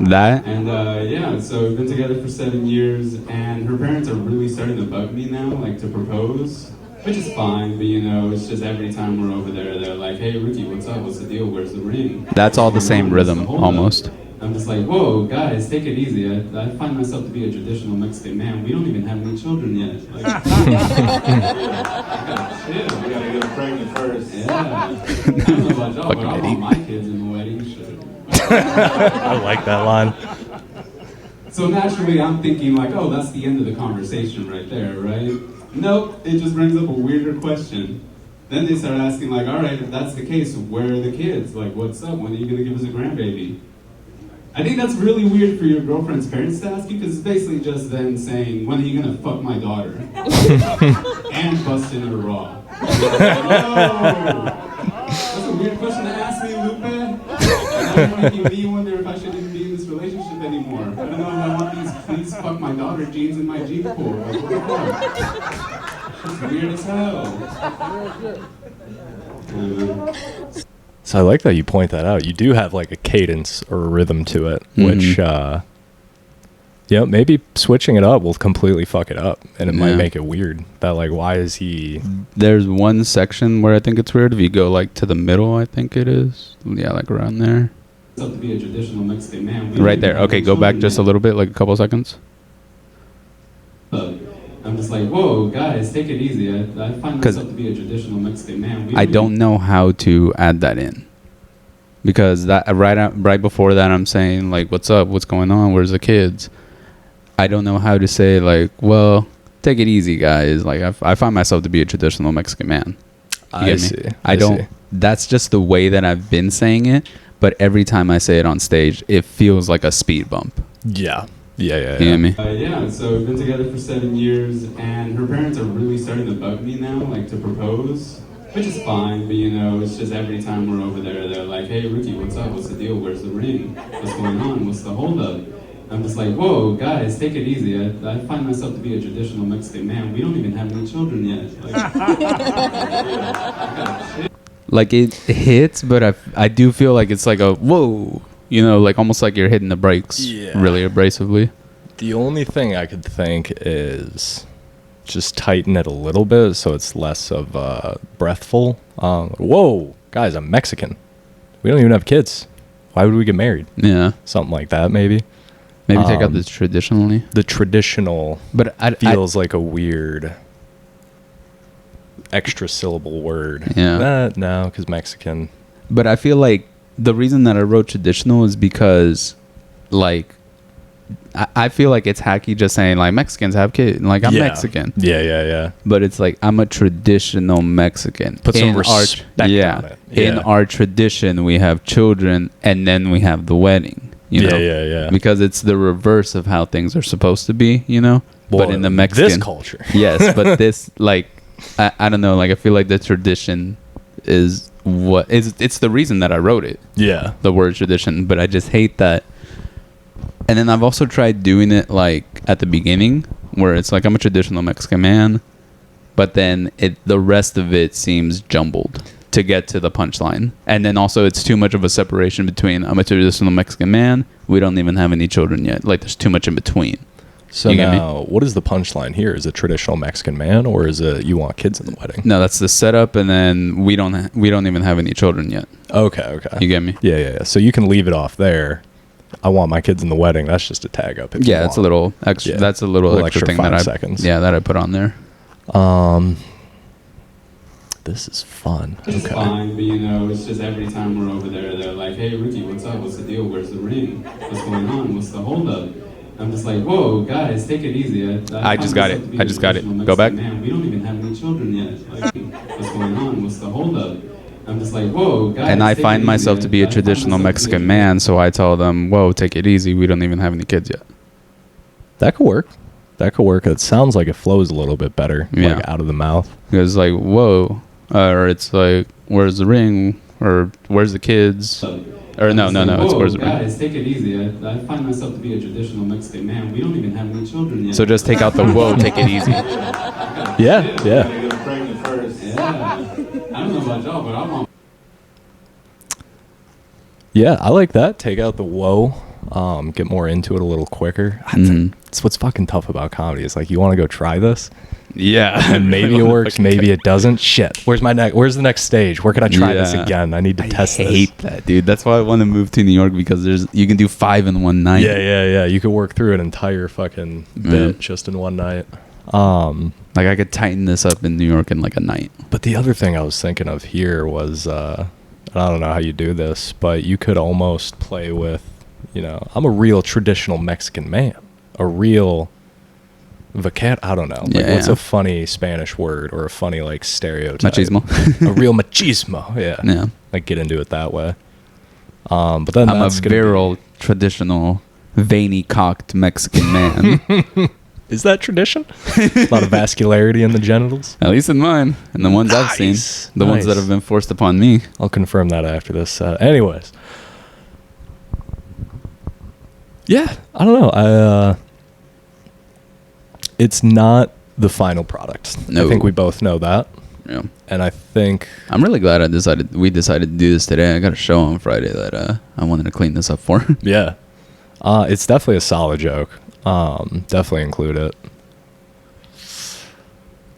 that. And yeah, so we've been together for 7 years, and her parents are really starting to bug me now, like to propose, which is fine, but you know, it's just every time we're over there, they're like, hey, Ricky, what's up? What's the deal? Where's the ring? That's all the same rhythm, almost. I'm just like, whoa, guys, take it easy. I find myself to be a traditional Mexican man. We don't even have any children yet. Like, Shit, we gotta get pregnant first. yeah. I don't know about y'all, but I want my kids in the wedding. Shit. I like that line. So naturally, I'm thinking like, oh, that's the end of the conversation right there, right? Nope, it just brings up a weirder question. Then they start asking like, all right, if that's the case, where are the kids? Like, what's up? When are you gonna give us a grandbaby? I think that's really weird for your girlfriend's parents to ask you, because it's basically just them saying, when are you gonna fuck my daughter? And bust in her raw. Oh, that's a weird question to ask me, Lupe. It's making me wonder if I should even be in this relationship anymore. I don't know if I want these please fuck my daughter jeans in my Jeep pool. Like, what the fuck? It's weird as hell. So I like that you point that out. You do have like a cadence or a rhythm to it, which, maybe switching it up will completely fuck it up, and it might make it weird. That like, why is he? There's one section where I think it's weird. If you go like to the middle, I think it is. Yeah, like around there. To be a traditional Mexican man. Right there. Okay, go back just a little bit, like a couple seconds. I'm just like, whoa, guys, take it easy. I find myself to be a traditional Mexican man. I don't know how to add that in, because that right before that I'm saying like, what's up? What's going on? Where's the kids? I don't know how to say like, well, take it easy, guys. Like I find myself to be a traditional Mexican man. I see. I don't. That's just the way that I've been saying it. But every time I say it on stage, it feels like a speed bump. Yeah. You get me? Yeah, so we've been together for 7 years, and her parents are really starting to bug me now, like to propose, which is fine, but you know, it's just every time we're over there, they're like, hey, Ricky, what's up? What's the deal? Where's the ring? What's going on? What's the holdup? I'm just like, whoa, guys, take it easy. I find myself to be a traditional Mexican man. We don't even have any children yet. Like it hits, but I do feel like it's like a whoa. You know, like almost like you're hitting the brakes really abrasively. The only thing I could think is just tighten it a little bit so it's less of breathful. Whoa, guys, I'm Mexican. We don't even have kids. Why would we get married? Yeah. Something like that, maybe. Maybe take out the traditionally. The traditional feels like a weird extra syllable word. Yeah. No, because Mexican. But I feel like the reason that I wrote traditional is because, like, I feel like it's hacky just saying, like, Mexicans have kids. Like, I'm Mexican. Yeah. But it's like, I'm a traditional Mexican. Put some respect on it. Yeah. In our tradition, we have children, and then we have the wedding. You know? Yeah. Because it's the reverse of how things are supposed to be, you know? but in the Mexican this culture. Yes, but this, like, I don't know, like, I feel like the tradition is what is, it's the reason that I wrote it. Yeah. The word tradition, but I just hate that. And then I've also tried doing it like at the beginning, where it's like I'm a traditional Mexican man, but then the rest of it seems jumbled to get to the punchline. And then also it's too much of a separation between I'm a traditional Mexican man, we don't even have any children yet. Like there's too much in between. So You get me? now, what is the punchline here? Is it traditional Mexican man, or is it you want kids in the wedding? No, that's the setup, and then we don't even have any children yet. Okay. You get me? Yeah. So you can leave it off there. I want my kids in the wedding. That's just a tag up. If you Yeah, it's a want. little extra. Yeah. That's a little extra thing 5 that seconds. that I put on there. This is fun. It's Okay. fine, but you know, it's just every time we're over there, they're like, "Hey, Ricky, what's up? What's the deal? Where's the ring? What's going on? What's the holdup?" I'm just like, "Whoa, guys, take it easy." I just got it. I just got it. Go back. Man, we don't even have any children yet. Like, what's going on? What's the holdup? I'm just like, "Whoa, guys." And I take find it myself easy. to be a I find traditional myself to be a Mexican man, so I tell them, "Whoa, take it easy. We don't even have any kids yet." That could work. It sounds like it flows a little bit better. Yeah. Like out of the mouth. Because like, "Whoa," or it's like, "Where's the ring?" or "Where's the kids?" Or no. It's "Where's the ring?" Guys, take it easy. I find myself to be a traditional Mexican man. We don't even have any children yet. So just take out the "Whoa, take it easy." Yeah. Gotta get pregnant first. Yeah. I don't know about y'all, but I'm on. Yeah, I like that. Take out the whoa. Get more into it a little quicker. Mhm. It's what's fucking tough about comedy. It's like, you want to go try this, Yeah, and maybe it works, maybe it doesn't. Shit. Where's the next stage? Where can I try this Yeah. again? I need to test I this. hate that, dude. That's why I want to move to New York, because you can do 5 in one night. Yeah. You could work through an entire fucking bit just in one night. Like I could tighten this up in New York in like a night. But the other thing I was thinking of here was, and I don't know how you do this, but you could almost play with, I'm a real traditional Mexican man. A real I don't know. Like, what's Yeah. a funny Spanish word or a funny, like, stereotype? Machismo. A real machismo, yeah. Yeah. Like, get into it that way. But then I'm a that's gonna virile, traditional, veiny cocked Mexican man. Is that tradition? A lot of vascularity in the genitals? At least in mine. And the ones I've seen. Nice. The ones that Nice. have been forced upon me. I'll confirm that after this. Anyways. Yeah, I don't know. It's not the final product. No. I think we both know that. Yeah. And I think I'm really glad we decided to do this today. I got a show on Friday that I wanted to clean this up for. yeah. It's definitely a solid joke. Definitely include it.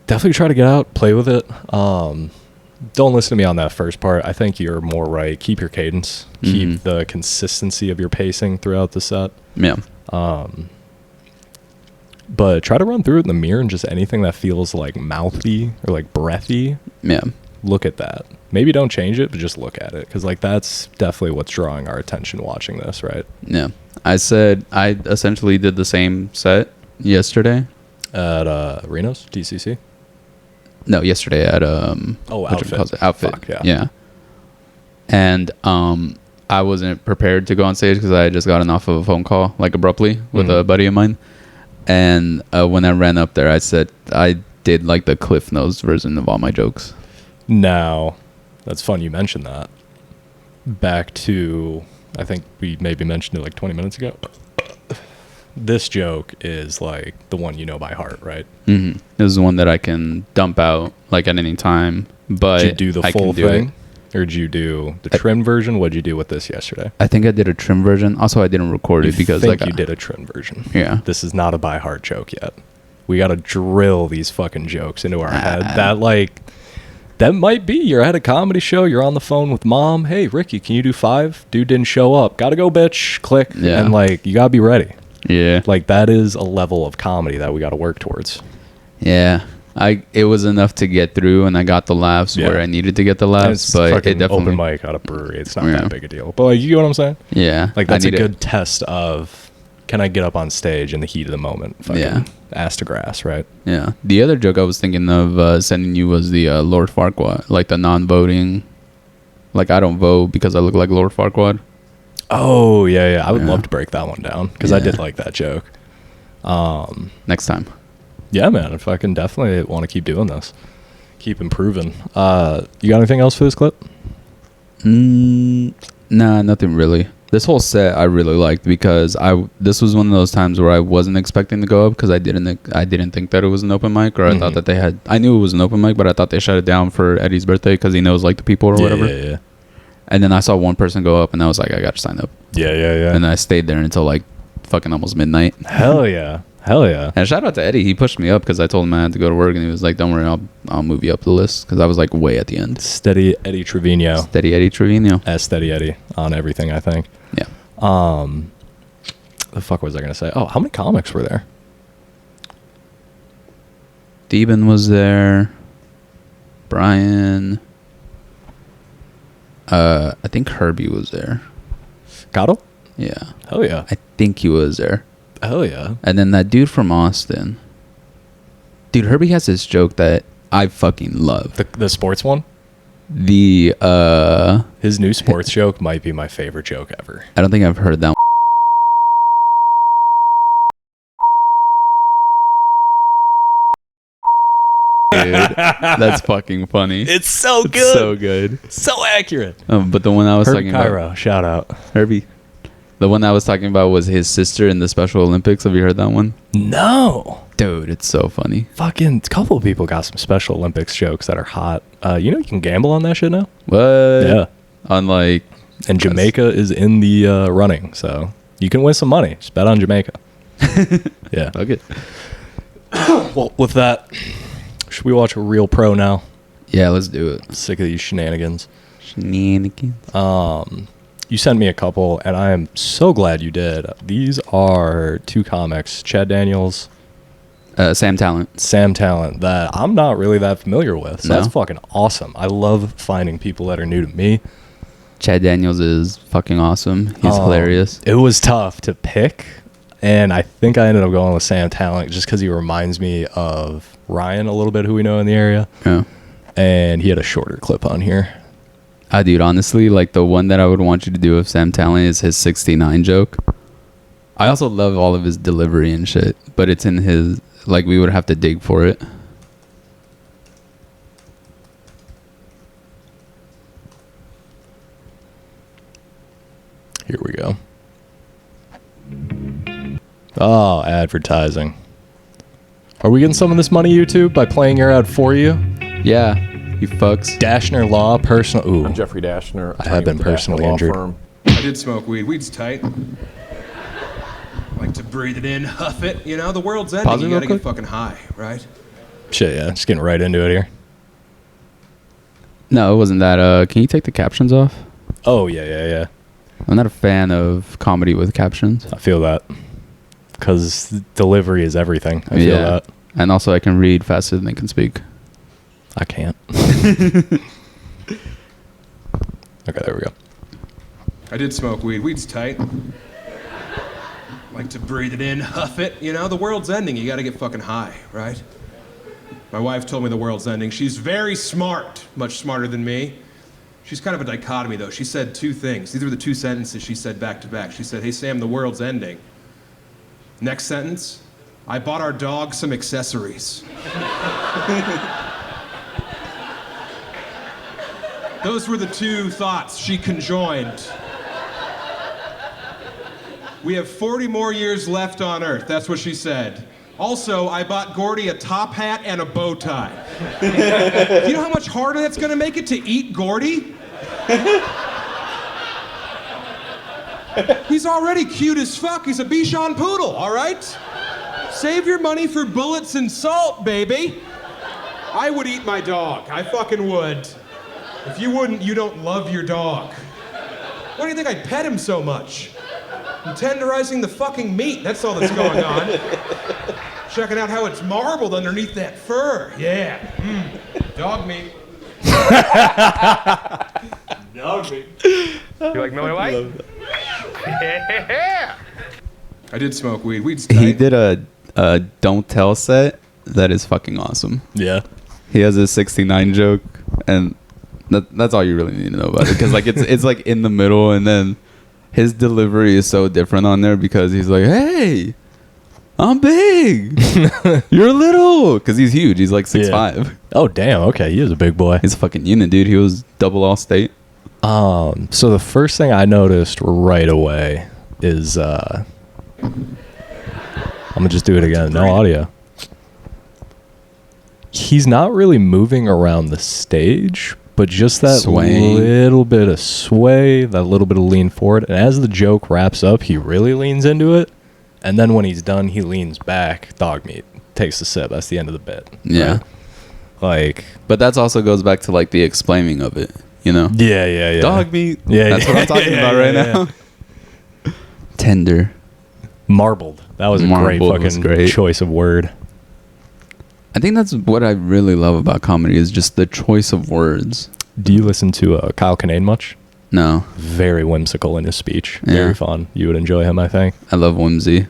Definitely try to get out, play with it. Don't listen to me on that first part. I think you're more right. Keep your cadence. Keep the consistency of your pacing throughout the set. Yeah. But try to run through it in the mirror, and just anything that feels like mouthy or like breathy, Yeah. look at that. Maybe don't change it, but just look at it. Because like that's definitely what's drawing our attention watching this, right? Yeah. I essentially did the same set yesterday. At Reno's, DCC? No, yesterday at Outfit. Outfit. Fuck, yeah. Yeah. And I wasn't prepared to go on stage because I had just gotten off of a phone call like abruptly with a buddy of mine. And when I ran up there, I said I did like the Cliff Notes version of all my jokes. Now, that's fun you mentioned that. Back to, I think we maybe mentioned it like 20 minutes ago. This joke is like the one you know by heart, right? Mm-hmm. This is one that I can dump out like at any time. But Did you do the I full can do thing? it. Or did you do the trim version? What did you do with this yesterday? I think I did a trim version. Also, I didn't record it because think like you did a trim version. Yeah. This is not a by heart joke yet. We got to drill these fucking jokes into our head. That might be you're at a comedy show. You're on the phone with mom. Hey, Ricky, can you do 5? Dude didn't show up. Gotta go, bitch. Click. Yeah. And like, you gotta be ready. Yeah. Like, that is a level of comedy that we got to work towards. Yeah. It was enough to get through, and I got the laughs where I needed to get the And laughs, it's but fucking it definitely open mic at a brewery. It's not Yeah. that big a deal. But like, you get what I'm saying? Yeah. Like, that's I a need good test of, can I get up on stage in the heat of the moment? Fucking Yeah. ass to grass, right? Yeah. The other joke I was thinking of sending you was the Lord Farquaad, like the non-voting. Like, I don't vote because I look like Lord Farquaad. Oh, yeah. I would Yeah. love to break that one down because I Yeah. did like that joke. Next time. Yeah, man. If I can definitely want to keep doing this, keep improving. You got anything else for this clip? Nah, nothing really. This whole set I really liked because this was one of those times where I wasn't expecting to go up because I didn't think that it was an open mic, or I thought that I knew it was an open mic, but I thought they shut it down for Eddie's birthday because he knows like the people or whatever. Yeah. And then I saw one person go up and I was like, I got to sign up. Yeah. And I stayed there until like fucking almost midnight. Hell yeah. And shout out to Eddie. He pushed me up because I told him I had to go to work, and he was like, don't worry, I'll move you up the list, because I was like way at the end. Steady Eddie Trevino. Steady Eddie Trevino. As Steady Eddie on everything, I think. Yeah. The fuck was I gonna say? Oh, how many comics were there? Deben was there. Brian. I think Herbie was there. Gato? Yeah. Hell yeah. I think he was there. Hell yeah. And then that dude from Austin. Dude, Herbie has this joke that I fucking love. The sports one? His new sports joke might be my favorite joke ever. I don't think I've heard that one. Dude, that's fucking funny. It's so good. It's so good. So accurate. But the one I was Herbie talking Cairo, about. shout out. Herbie. The one I was talking about was his sister in the Special Olympics. Have you heard that one? No. Dude, it's so funny. Fucking couple of people got some Special Olympics jokes that are hot. You know you can gamble on that shit now? What? Yeah. On like... And Jamaica is in the running, so you can win some money. Just bet on Jamaica. Yeah. Okay. Well, with that, should we watch a real pro now? Yeah, let's do it. Sick of these shenanigans. Shenanigans. You sent me a couple, and I am so glad you did. These are two comics, Chad Daniels, Sam Tallent. Sam Tallent, that I'm not really that familiar with. So No? that's fucking awesome. I love finding people that are new to me. Chad Daniels is fucking awesome. He's hilarious. It was tough to pick, and I think I ended up going with Sam Tallent just because he reminds me of Ryan a little bit, who we know in the area. Yeah. And he had a shorter clip on here. Dude, honestly, like the one that I would want you to do with Sam Tallent is his 69 joke. I also love all of his delivery and shit, but it's in his, like, we would have to dig for it. Here we go. Oh, advertising. Are we getting some of this money, YouTube, by playing your ad for you? Yeah, you fucks. Dashner Law, personal. Ooh, I'm Jeffrey Dashner. I have been personally injured. I did smoke weed. Weed's tight. Like to breathe it in, huff it. You know, the world's ending. Pause it You real gotta get quick. fucking high, right? Shit, yeah. Just getting right into it here. No, it wasn't that. Can you take the captions off? Oh, yeah. I'm not a fan of comedy with captions. I feel that. Because delivery is everything. I feel that. And also I can read faster than they can speak. I can't. Okay, there we go. I did smoke weed. Weed's tight. Like to breathe it in, huff it. You know, the world's ending. You gotta get fucking high, right? My wife told me the world's ending. She's very smart, much smarter than me. She's kind of a dichotomy, though. She said two things. These were the two sentences she said back to back. She said, "Hey, Sam, the world's ending." Next sentence, "I bought our dog some accessories." Those were the two thoughts she conjoined. We have 40 more years left on Earth. That's what she said. Also, I bought Gordy a top hat and a bow tie. Do you know how much harder that's gonna make it to eat Gordy? He's already cute as fuck. He's a Bichon poodle, all right? Save your money for bullets and salt, baby. I would eat my dog. I fucking would. If you wouldn't, you don't love your dog. Why do you think I pet him so much? I'm tenderizing the fucking meat. That's all that's going on. Checking out how it's marbled underneath that fur. Yeah. Dog meat. Dog meat. You like Miller Lite? Yeah. I did smoke weed. Weed's tight. He did a don't tell set that is fucking awesome. Yeah. He has a 69 joke, and that's all you really need to know about it, because like it's like in the middle, and then his delivery is so different on there because he's like, "Hey, I'm big. You're little. Because he's huge. He's like 6'5". Oh, damn. Okay, he is a big boy. He's a fucking unit, dude. He was double All-State. So the first thing I noticed right away is I'm gonna just do it again. No audio. He's not really moving around the stage, but just that Swaying. little bit of sway, that little bit of lean forward. And as the joke wraps up, he really leans into it. And then when he's done, he leans back. Dog meat. Takes a sip. That's the end of the bit. Yeah. Right? Like. But that also goes back to like the explaining of it, you know? Yeah. Dog meat. Yeah, That's what I'm talking about right now. Tender. Marbled. That was a Marbled was great great. choice of word. I think that's what I really love about comedy is just the choice of words. Do you listen to Kyle Kinane much? No. Very whimsical in his speech. Yeah. Very fun. You would enjoy him, I think. I love whimsy.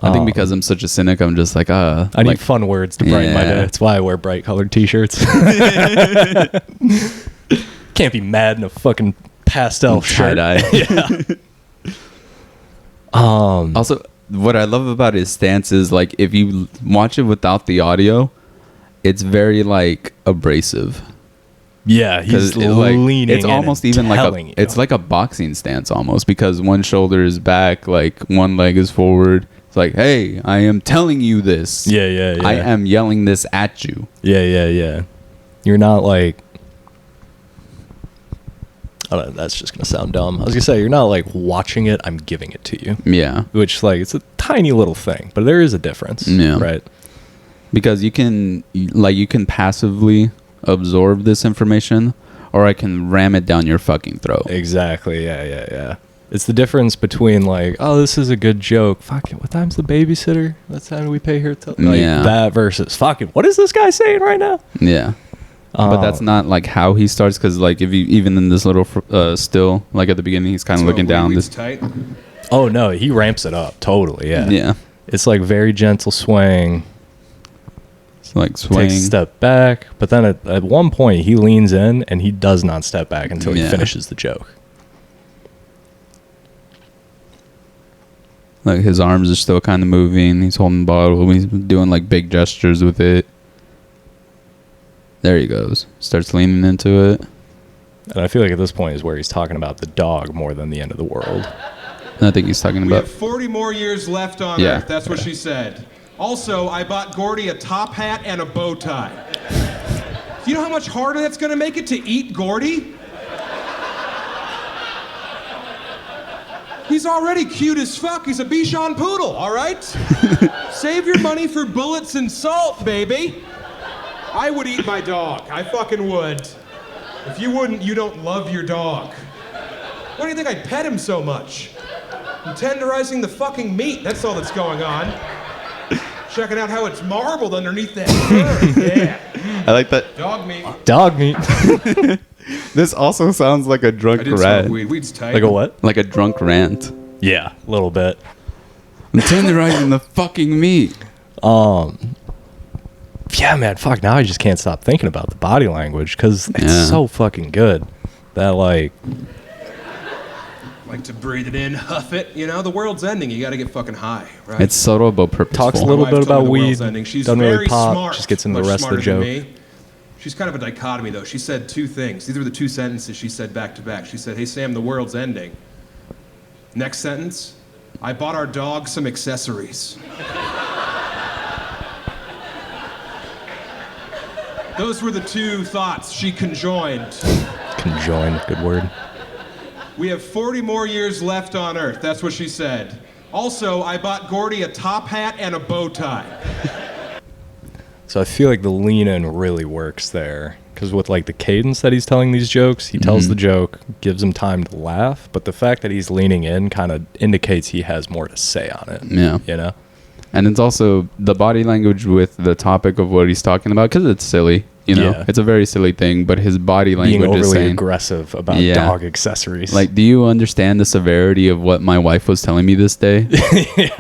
I think because I'm such a cynic, I'm just like, I need fun words to brighten my day. That's why I wear bright colored t-shirts. Can't be mad in a fucking pastel shirt. tie-dye. Yeah. Also, what I love about his stance is like if you watch it without the audio, it's very like abrasive. Yeah, he's leaning. It's in almost and even like telling you. it's like a boxing stance almost because one shoulder is back, like one leg is forward. It's like, hey, I am telling you this. Yeah. I am yelling this at you. Yeah. You're not like. I don't know, that's just gonna sound dumb. I was gonna say you're not like watching it. I'm giving it to you. Yeah. Which like it's a tiny little thing, but there is a difference. Yeah. Right. Because you can passively absorb this information, or I can ram it down your fucking throat. Exactly. Yeah. It's the difference between like, oh, this is a good joke. Fuck it. What time's the babysitter? What time do we pay her? That versus fucking. What is this guy saying right now? Yeah. But that's not like how he starts because like if you even in this little still like at the beginning he's kind of looking down this tight. Oh no, he ramps it up totally. Yeah. It's like very gentle swaying. It's like swaying. Takes a step back, but then at one point he leans in and he does not step back until he finishes the joke. Like his arms are still kind of moving. He's holding the bottle. He's doing like big gestures with it. There he goes. Starts leaning into it. And I feel like at this point is where he's talking about the dog more than the end of the world. And I think he's talking We about. have 40 more years left on Earth. That's what she said. Also, I bought Gordy a top hat and a bow tie. Do you know how much harder that's going to make it to eat Gordy? He's already cute as fuck. He's a Bichon Poodle, all right? Save your money for bullets and salt, baby. I would eat my dog. I fucking would. If you wouldn't, you don't love your dog. Why do you think I pet him so much? I'm tenderizing the fucking meat. That's all that's going on. Checking out how it's marbled underneath that fur. Yeah. I like that. Dog meat. Dog meat. This also sounds like a drunk I did rant. smoke weed. Weed's tight. Like a what? Like a drunk rant. Yeah, a little bit. I'm tenderizing the fucking meat. Yeah, man, fuck, now I just can't stop thinking about the body language because it's so fucking good. That, like to breathe it in, huff it. You know, the world's ending. You got to get fucking high, right? It's subtle but purposeful. talks a little My bit wife told about me the weed, world's ending. She's doesn't really very pop, smart, just gets into the much rest of the smarter joke. than me. She's kind of a dichotomy, though. She said two things. These were the two sentences she said back to back. She said, hey, Sam, the world's ending. Next sentence, I bought our dog some accessories. Those were the two thoughts she conjoined. Conjoined, good word. We have 40 more years left on Earth. That's what she said. Also, I bought Gordy a top hat and a bow tie. So I feel like the lean in really works there. Because with like the cadence that he's telling these jokes, he tells the joke, gives him time to laugh, but the fact that he's leaning in kind of indicates he has more to say on it. Yeah. You know? And it's also the body language with the topic of what he's talking about, because it's silly, you know? Yeah. It's a very silly thing, but his body language Being is overly saying... aggressive about dog accessories. Like, do you understand the severity of what my wife was telling me this day?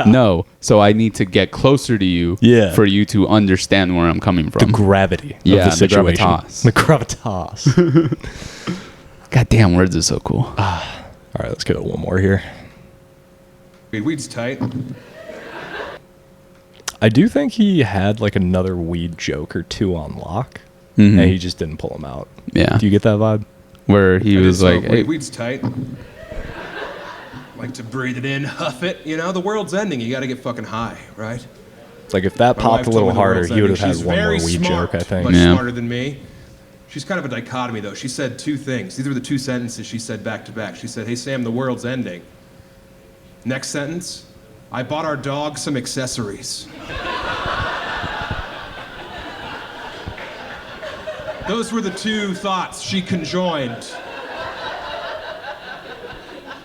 No. So I need to get closer to you for you to understand where I'm coming from. The gravity of the situation. gravitas. The gravitas. Goddamn, words are so cool. All right, let's get one more here. Weed's tight. I do think he had like another weed joke or two on lock, Mhm. and he just didn't pull them out. Yeah. Do you get that vibe? Where he was like, hey, weed's tight. Like to breathe it in, huff it. You know, the world's ending. You got to get fucking high, right? It's like if that My popped wife a told little me the harder, world's he would have ending. had She's one more very weed smart, joke, I think. Much Yeah. smarter than me. She's kind of a dichotomy, though. She said two things. These were the two sentences she said back to back. She said, hey, Sam, the world's ending. Next sentence, I bought our dog some accessories. Those were the two thoughts she conjoined.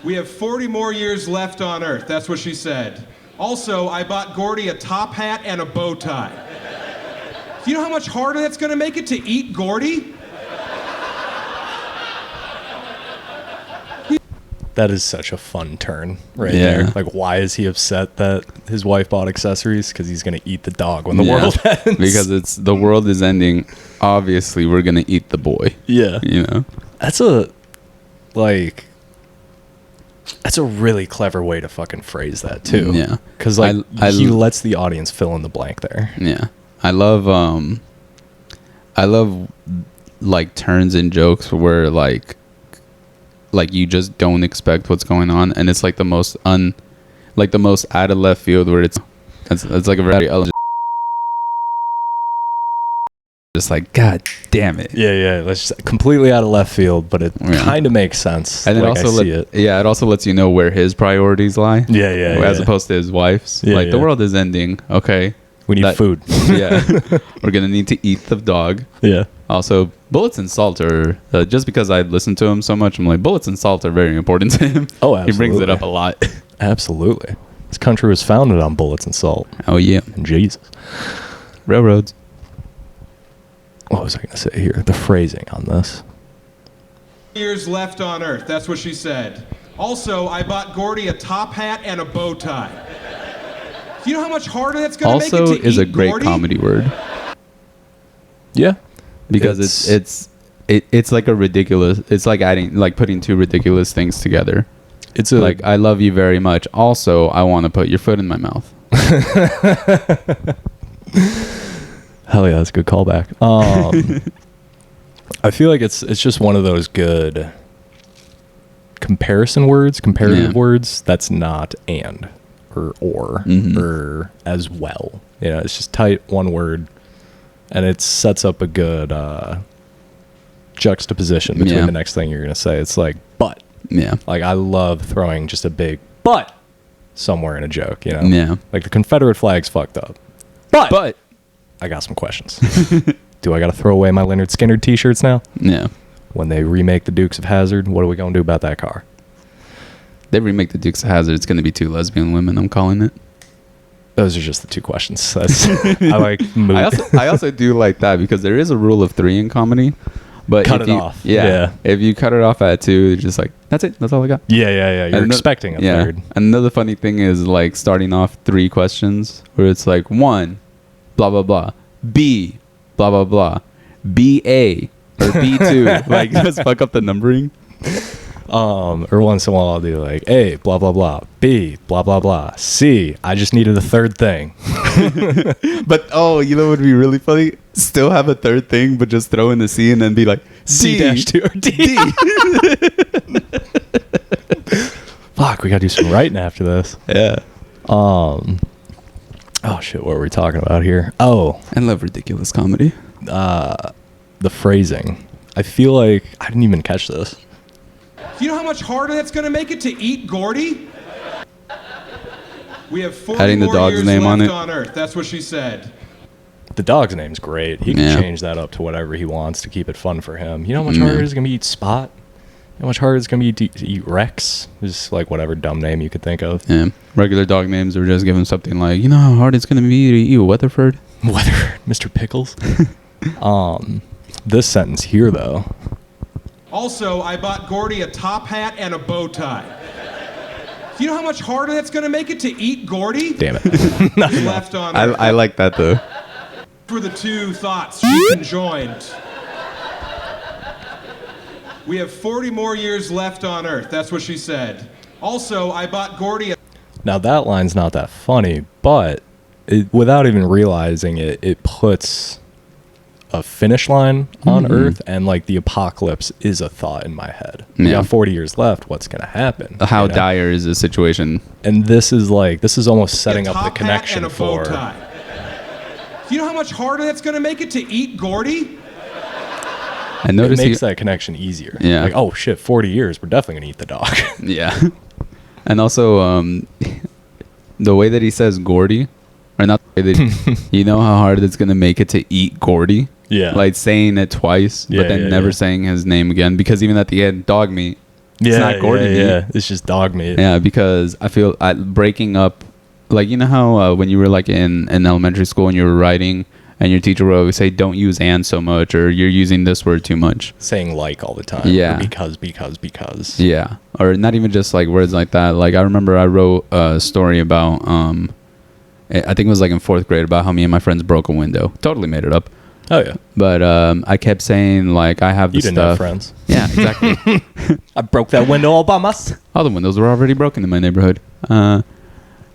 We have 40 more years left on Earth. That's what she said. Also, I bought Gordy a top hat and a bow tie. Do you know how much harder that's going to make it to eat Gordy? That is such a fun turn right Yeah. there. Like, why is he upset that his wife bought accessories? Because he's going to eat the dog when the Yeah. world ends. because it's the world is ending. Obviously, we're gonna eat the boy. yeah. You know. That's a, like, that's a really clever way to fucking phrase that, too. Yeah. Because, like, I he lets the audience fill in the blank there. Yeah. I love like turns in jokes where like you just don't expect what's going on, and it's like the most out of left field where it's like a very just like, God damn it. Yeah. That's just completely out of left field, but it Yeah. kind of makes sense. And it like, also I see it. it also lets you know where his priorities lie. Yeah. As opposed to his wife's. Yeah, like the yeah. world is ending. Okay. We need food. Yeah. We're gonna need to eat the dog. Yeah. Also, bullets and salt are just because I listen to him so much. I'm like, bullets and salt are very important to him. Oh, He brings it absolutely. up a lot. Absolutely. This country was founded on bullets and salt. Oh yeah, And Jesus. railroads. What was I going to say here? The phrasing on this. Years left on Earth. That's what she said. Also, I bought Gordy a top hat and a bow tie. Do you know how much harder that's going to make it Also, to is eat a great Gordy? comedy word Yeah. because it's like a ridiculous. It's like putting two ridiculous things together. It's a, Like, I love you very much. Also, I want to put your foot in my mouth. hell yeah, that's a good callback. I feel like it's just one of those good comparison words, comparative Yeah. words that's not and or Mhm. or as well. You know, it's just tight, one word, and it sets up a good juxtaposition between Yeah. the next thing you're going to say. It's like, but. Yeah. Like, I love throwing just a big but somewhere in a joke, you know? Yeah. Like, the Confederate flag's fucked up. But I got some questions. Do I got to throw away my Leonard Skinner t-shirts now? Yeah. When they remake the Dukes of Hazzard, what are we going to do about that car? They remake the Dukes of Hazzard. It's going to be two lesbian women. I'm calling it. Those are just the two questions. That's, I like mood. I also do like that because there is a rule of three in comedy. But Cut if it you, off. Yeah, Yeah. If you cut it off at two, it's just like, that's it. That's all I got. Yeah. You're And expecting a third. Another funny thing is like starting off three questions where it's like one, blah blah blah, B, blah blah blah, BA or B2. Like just fuck up the numbering. Or once in a while I'll do like A, blah, blah, blah, B, blah, blah, blah, C, I just needed a third thing. But you know what would be really funny? Still have a third thing, but just throw in the C and then be like C-2 or D. Fuck, we gotta do some writing after this. Yeah. Oh shit, what were we talking about here? Oh, I love ridiculous comedy. the phrasing. I feel like I didn't even catch this. Do you know how much harder that's going to make it to eat Gordy? We have 40 Adding the more dog's years name on left it. on Earth. That's what she said. The dog's name's great. He can Yeah. change that up to whatever he wants to keep it fun for him. You know how much harder it's gonna be to eat Spot? You know how much harder it's gonna be to eat Rex? Just like whatever dumb name you could think of. Yeah. Regular dog names are just given something like, you know how hard it's gonna be to eat Weatherford? Whether Mr. Pickles. This sentence here though. Also, I bought Gordy a top hat and a bow tie. Do you know how much harder that's going to make it to eat Gordy? Damn it. Left on Earth. I like that though. For the two thoughts she conjoined. We have 40 more years left on Earth. That's what she said. Also, I bought Gordy a... Now that line's not that funny, but without even realizing it, it puts a finish line on Earth, and like the apocalypse is a thought in my head. You got 40 years left. What's gonna happen? How dire is the situation? And this is almost setting up the connection and a bow for. tie. Do you know how much harder that's gonna make it to eat Gordy? I It noticed makes that connection easier. Yeah. Like, oh shit, 40 years, we're definitely gonna eat the dog. Yeah. And also, the way that he says Gordy, or not the way that you know how hard it's gonna make it to eat Gordy. Yeah. Like saying it twice, Yeah, but then yeah, never yeah. saying his name again, because even at the end, dog meat. It's not Gordy meat. Yeah, it's just dog meat. Yeah, because I feel breaking up, like, you know how when you were like in elementary school and you were writing, and your teacher would always say, "Don't use and so much," or "You're using this word too much." Saying like all the time. Yeah. Or because. Yeah, or not even just like words like that. Like I remember I wrote a story about I think it was like in 4th grade, about how me and my friends broke a window. Totally made it up. Oh yeah. But I kept saying like I have the You didn't stuff. have friends. Yeah, exactly. I broke that window all by myself. All the windows were already broken in my neighborhood.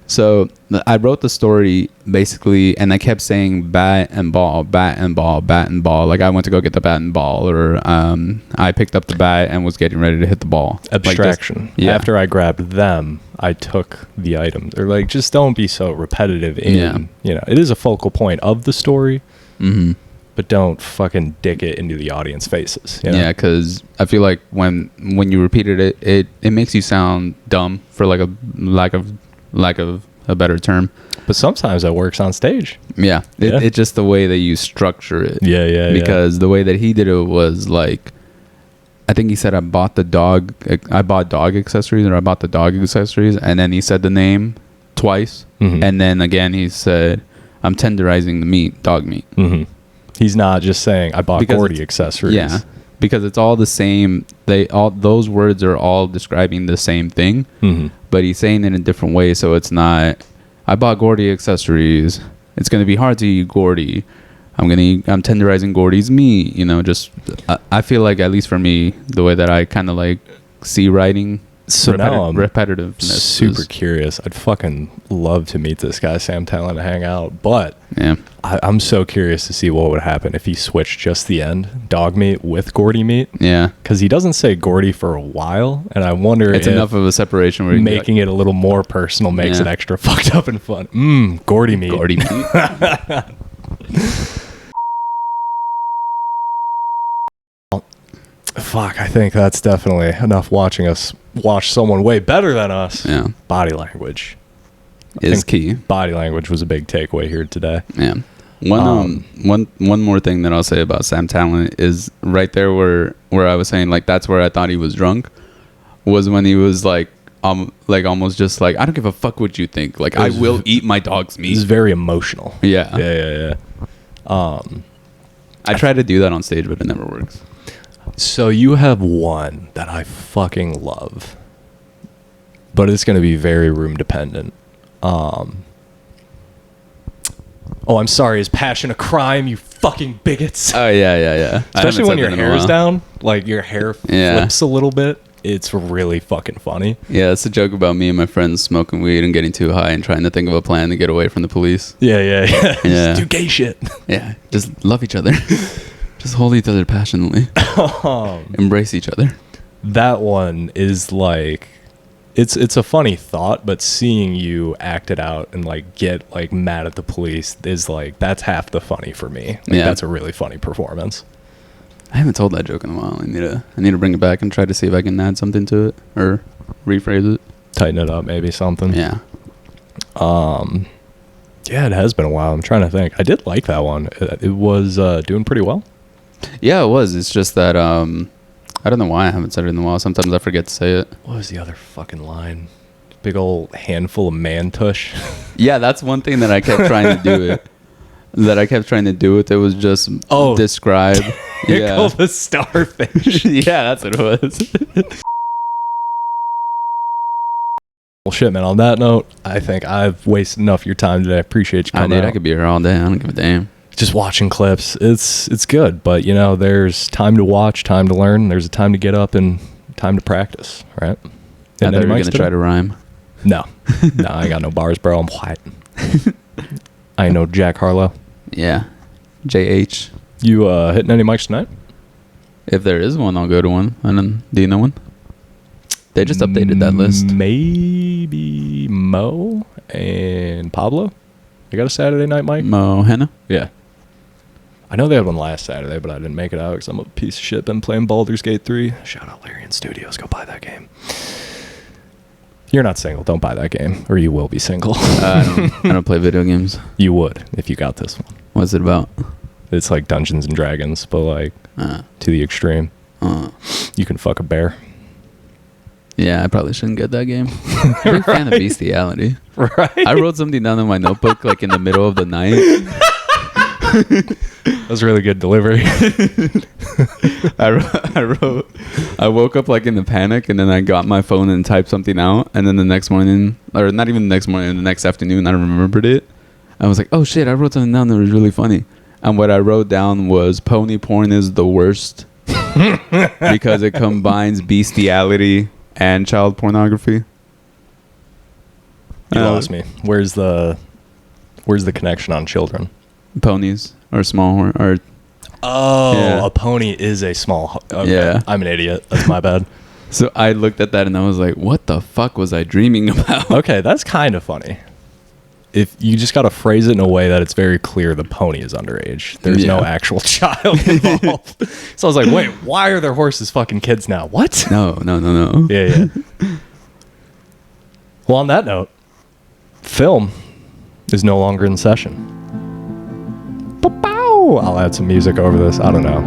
So I wrote the story basically, and I kept saying bat and ball, bat and ball, bat and ball. Like I went to go get the bat and ball, or I picked up the bat and was getting ready to hit the ball. Abstraction. Like yeah. After I grabbed them, I took the items. Or like, just don't be so repetitive in, it is a focal point of the story, but don't fucking dick it into the audience faces. You know? Yeah, because I feel like when you repeated it, it makes you sound dumb, for like a lack of a better term. But sometimes that works on stage. Yeah, it's just the way that you structure it. Yeah. Because the way that he did it was like, I think he said I bought dog accessories, or I bought the dog accessories, and then he said the name twice, and then again he said, I'm tenderizing the meat, dog meat. He's not just saying I bought Gordy accessories. Yeah, because it's all the same. Those words are all describing the same thing, but he's saying it in different ways. So it's not, I bought Gordy accessories. It's gonna be hard to eat Gordy. I'm tenderizing Gordy's meat. Just I feel like, at least for me, the way that I kind of like see writing. So now I'm repetitiveness. Super curious. I'd fucking love to meet this guy, Sam Tallent, and hang out. But yeah, I'm so curious to see what would happen if he switched just the end, dog meat with Gordy meat. Yeah, because he doesn't say Gordy for a while, and I wonder it's if enough of a separation where making it a little more personal makes it extra fucked up and fun. Gordy meat. Gordy meat. Fuck, I think that's definitely enough watching us watch someone way better than us. Yeah. Body language is key. Body language was a big takeaway here today. Yeah. One more thing that I'll say about Sam Tallent is right there where I was saying like that's where I thought he was drunk, was when he was like almost just like, I don't give a fuck what you think. Like I will eat my dog's meat. He's very emotional. Yeah. Yeah. I try to do that on stage, but it never works. So you have one that I fucking love, but it's going to be very room dependent. Oh, I'm sorry. Is passion a crime, you fucking bigots? Oh, yeah. Especially when your hair is down, like your hair flips a little bit. It's really fucking funny. Yeah, it's a joke about me and my friends smoking weed and getting too high and trying to think of a plan to get away from the police. Yeah. Just do gay shit. Yeah, just love each other. Just hold each other passionately. Embrace each other. That one is like, it's a funny thought, but seeing you act it out and like get like mad at the police is like, that's half the funny for me. Like, that's a really funny performance. I haven't told that joke in a while. I need to bring it back and try to see if I can add something to it or rephrase it. Tighten it up, maybe something. Yeah. Yeah, it has been a while. I'm trying to think. I did like that one. It was doing pretty well. Yeah, it was. It's just that I don't know why I haven't said it in a while. Sometimes I forget to say it. What was the other fucking line? Big old handful of man tush. Yeah, that's one thing that I kept trying to do it. It was just describe. Tickle the starfish. Yeah, that's what it was. Well, shit, man. On that note, I think I've wasted enough of your time today. I appreciate you coming out. I could be here all day. I don't give a damn. Just watching clips, it's good, but there's time to watch, time to learn. There's a time to get up and time to practice, right? I thought you were gonna try to rhyme. No, I ain't got no bars, bro. I'm white. I know Jack Harlow. Yeah. JH. You hitting any mics tonight? If there is one, I'll go to one. And then, do you know one? They just updated that list. Maybe Mo and Pablo. They got a Saturday night mic? Mo Henna? Yeah. I know they had one last Saturday, but I didn't make it out because I'm a piece of shit. Been playing Baldur's Gate 3. Shout out Larian Studios. Go buy that game. You're not single. Don't buy that game, or you will be single. I don't play video games. You would if you got this one. What's it about? It's like Dungeons and Dragons, but like to the extreme. You can fuck a bear. Yeah, I probably shouldn't get that game. I'm a big fan of bestiality. Right? I wrote something down in my notebook like in the middle of the night. That was really good delivery. I woke up like in a panic, and then I got my phone and typed something out, and then the next morning, or not even the next morning, the next afternoon, I remembered it. I was like, oh shit, I wrote something down that was really funny. And what I wrote down was pony porn is the worst because it combines bestiality and child pornography. You lost me. Where's the connection on children? Ponies or small horn or a pony is a small. Okay. Yeah, I'm an idiot. That's my bad. So I looked at that and I was like, what the fuck was I dreaming about? Okay, that's kind of funny. If you just got to phrase it in a way that it's very clear the pony is underage. There's no actual child involved. So I was like, wait, why are their horses fucking kids now? What? No. Yeah. Well, on that note, film is no longer in session. I'll add some music over this. I don't know.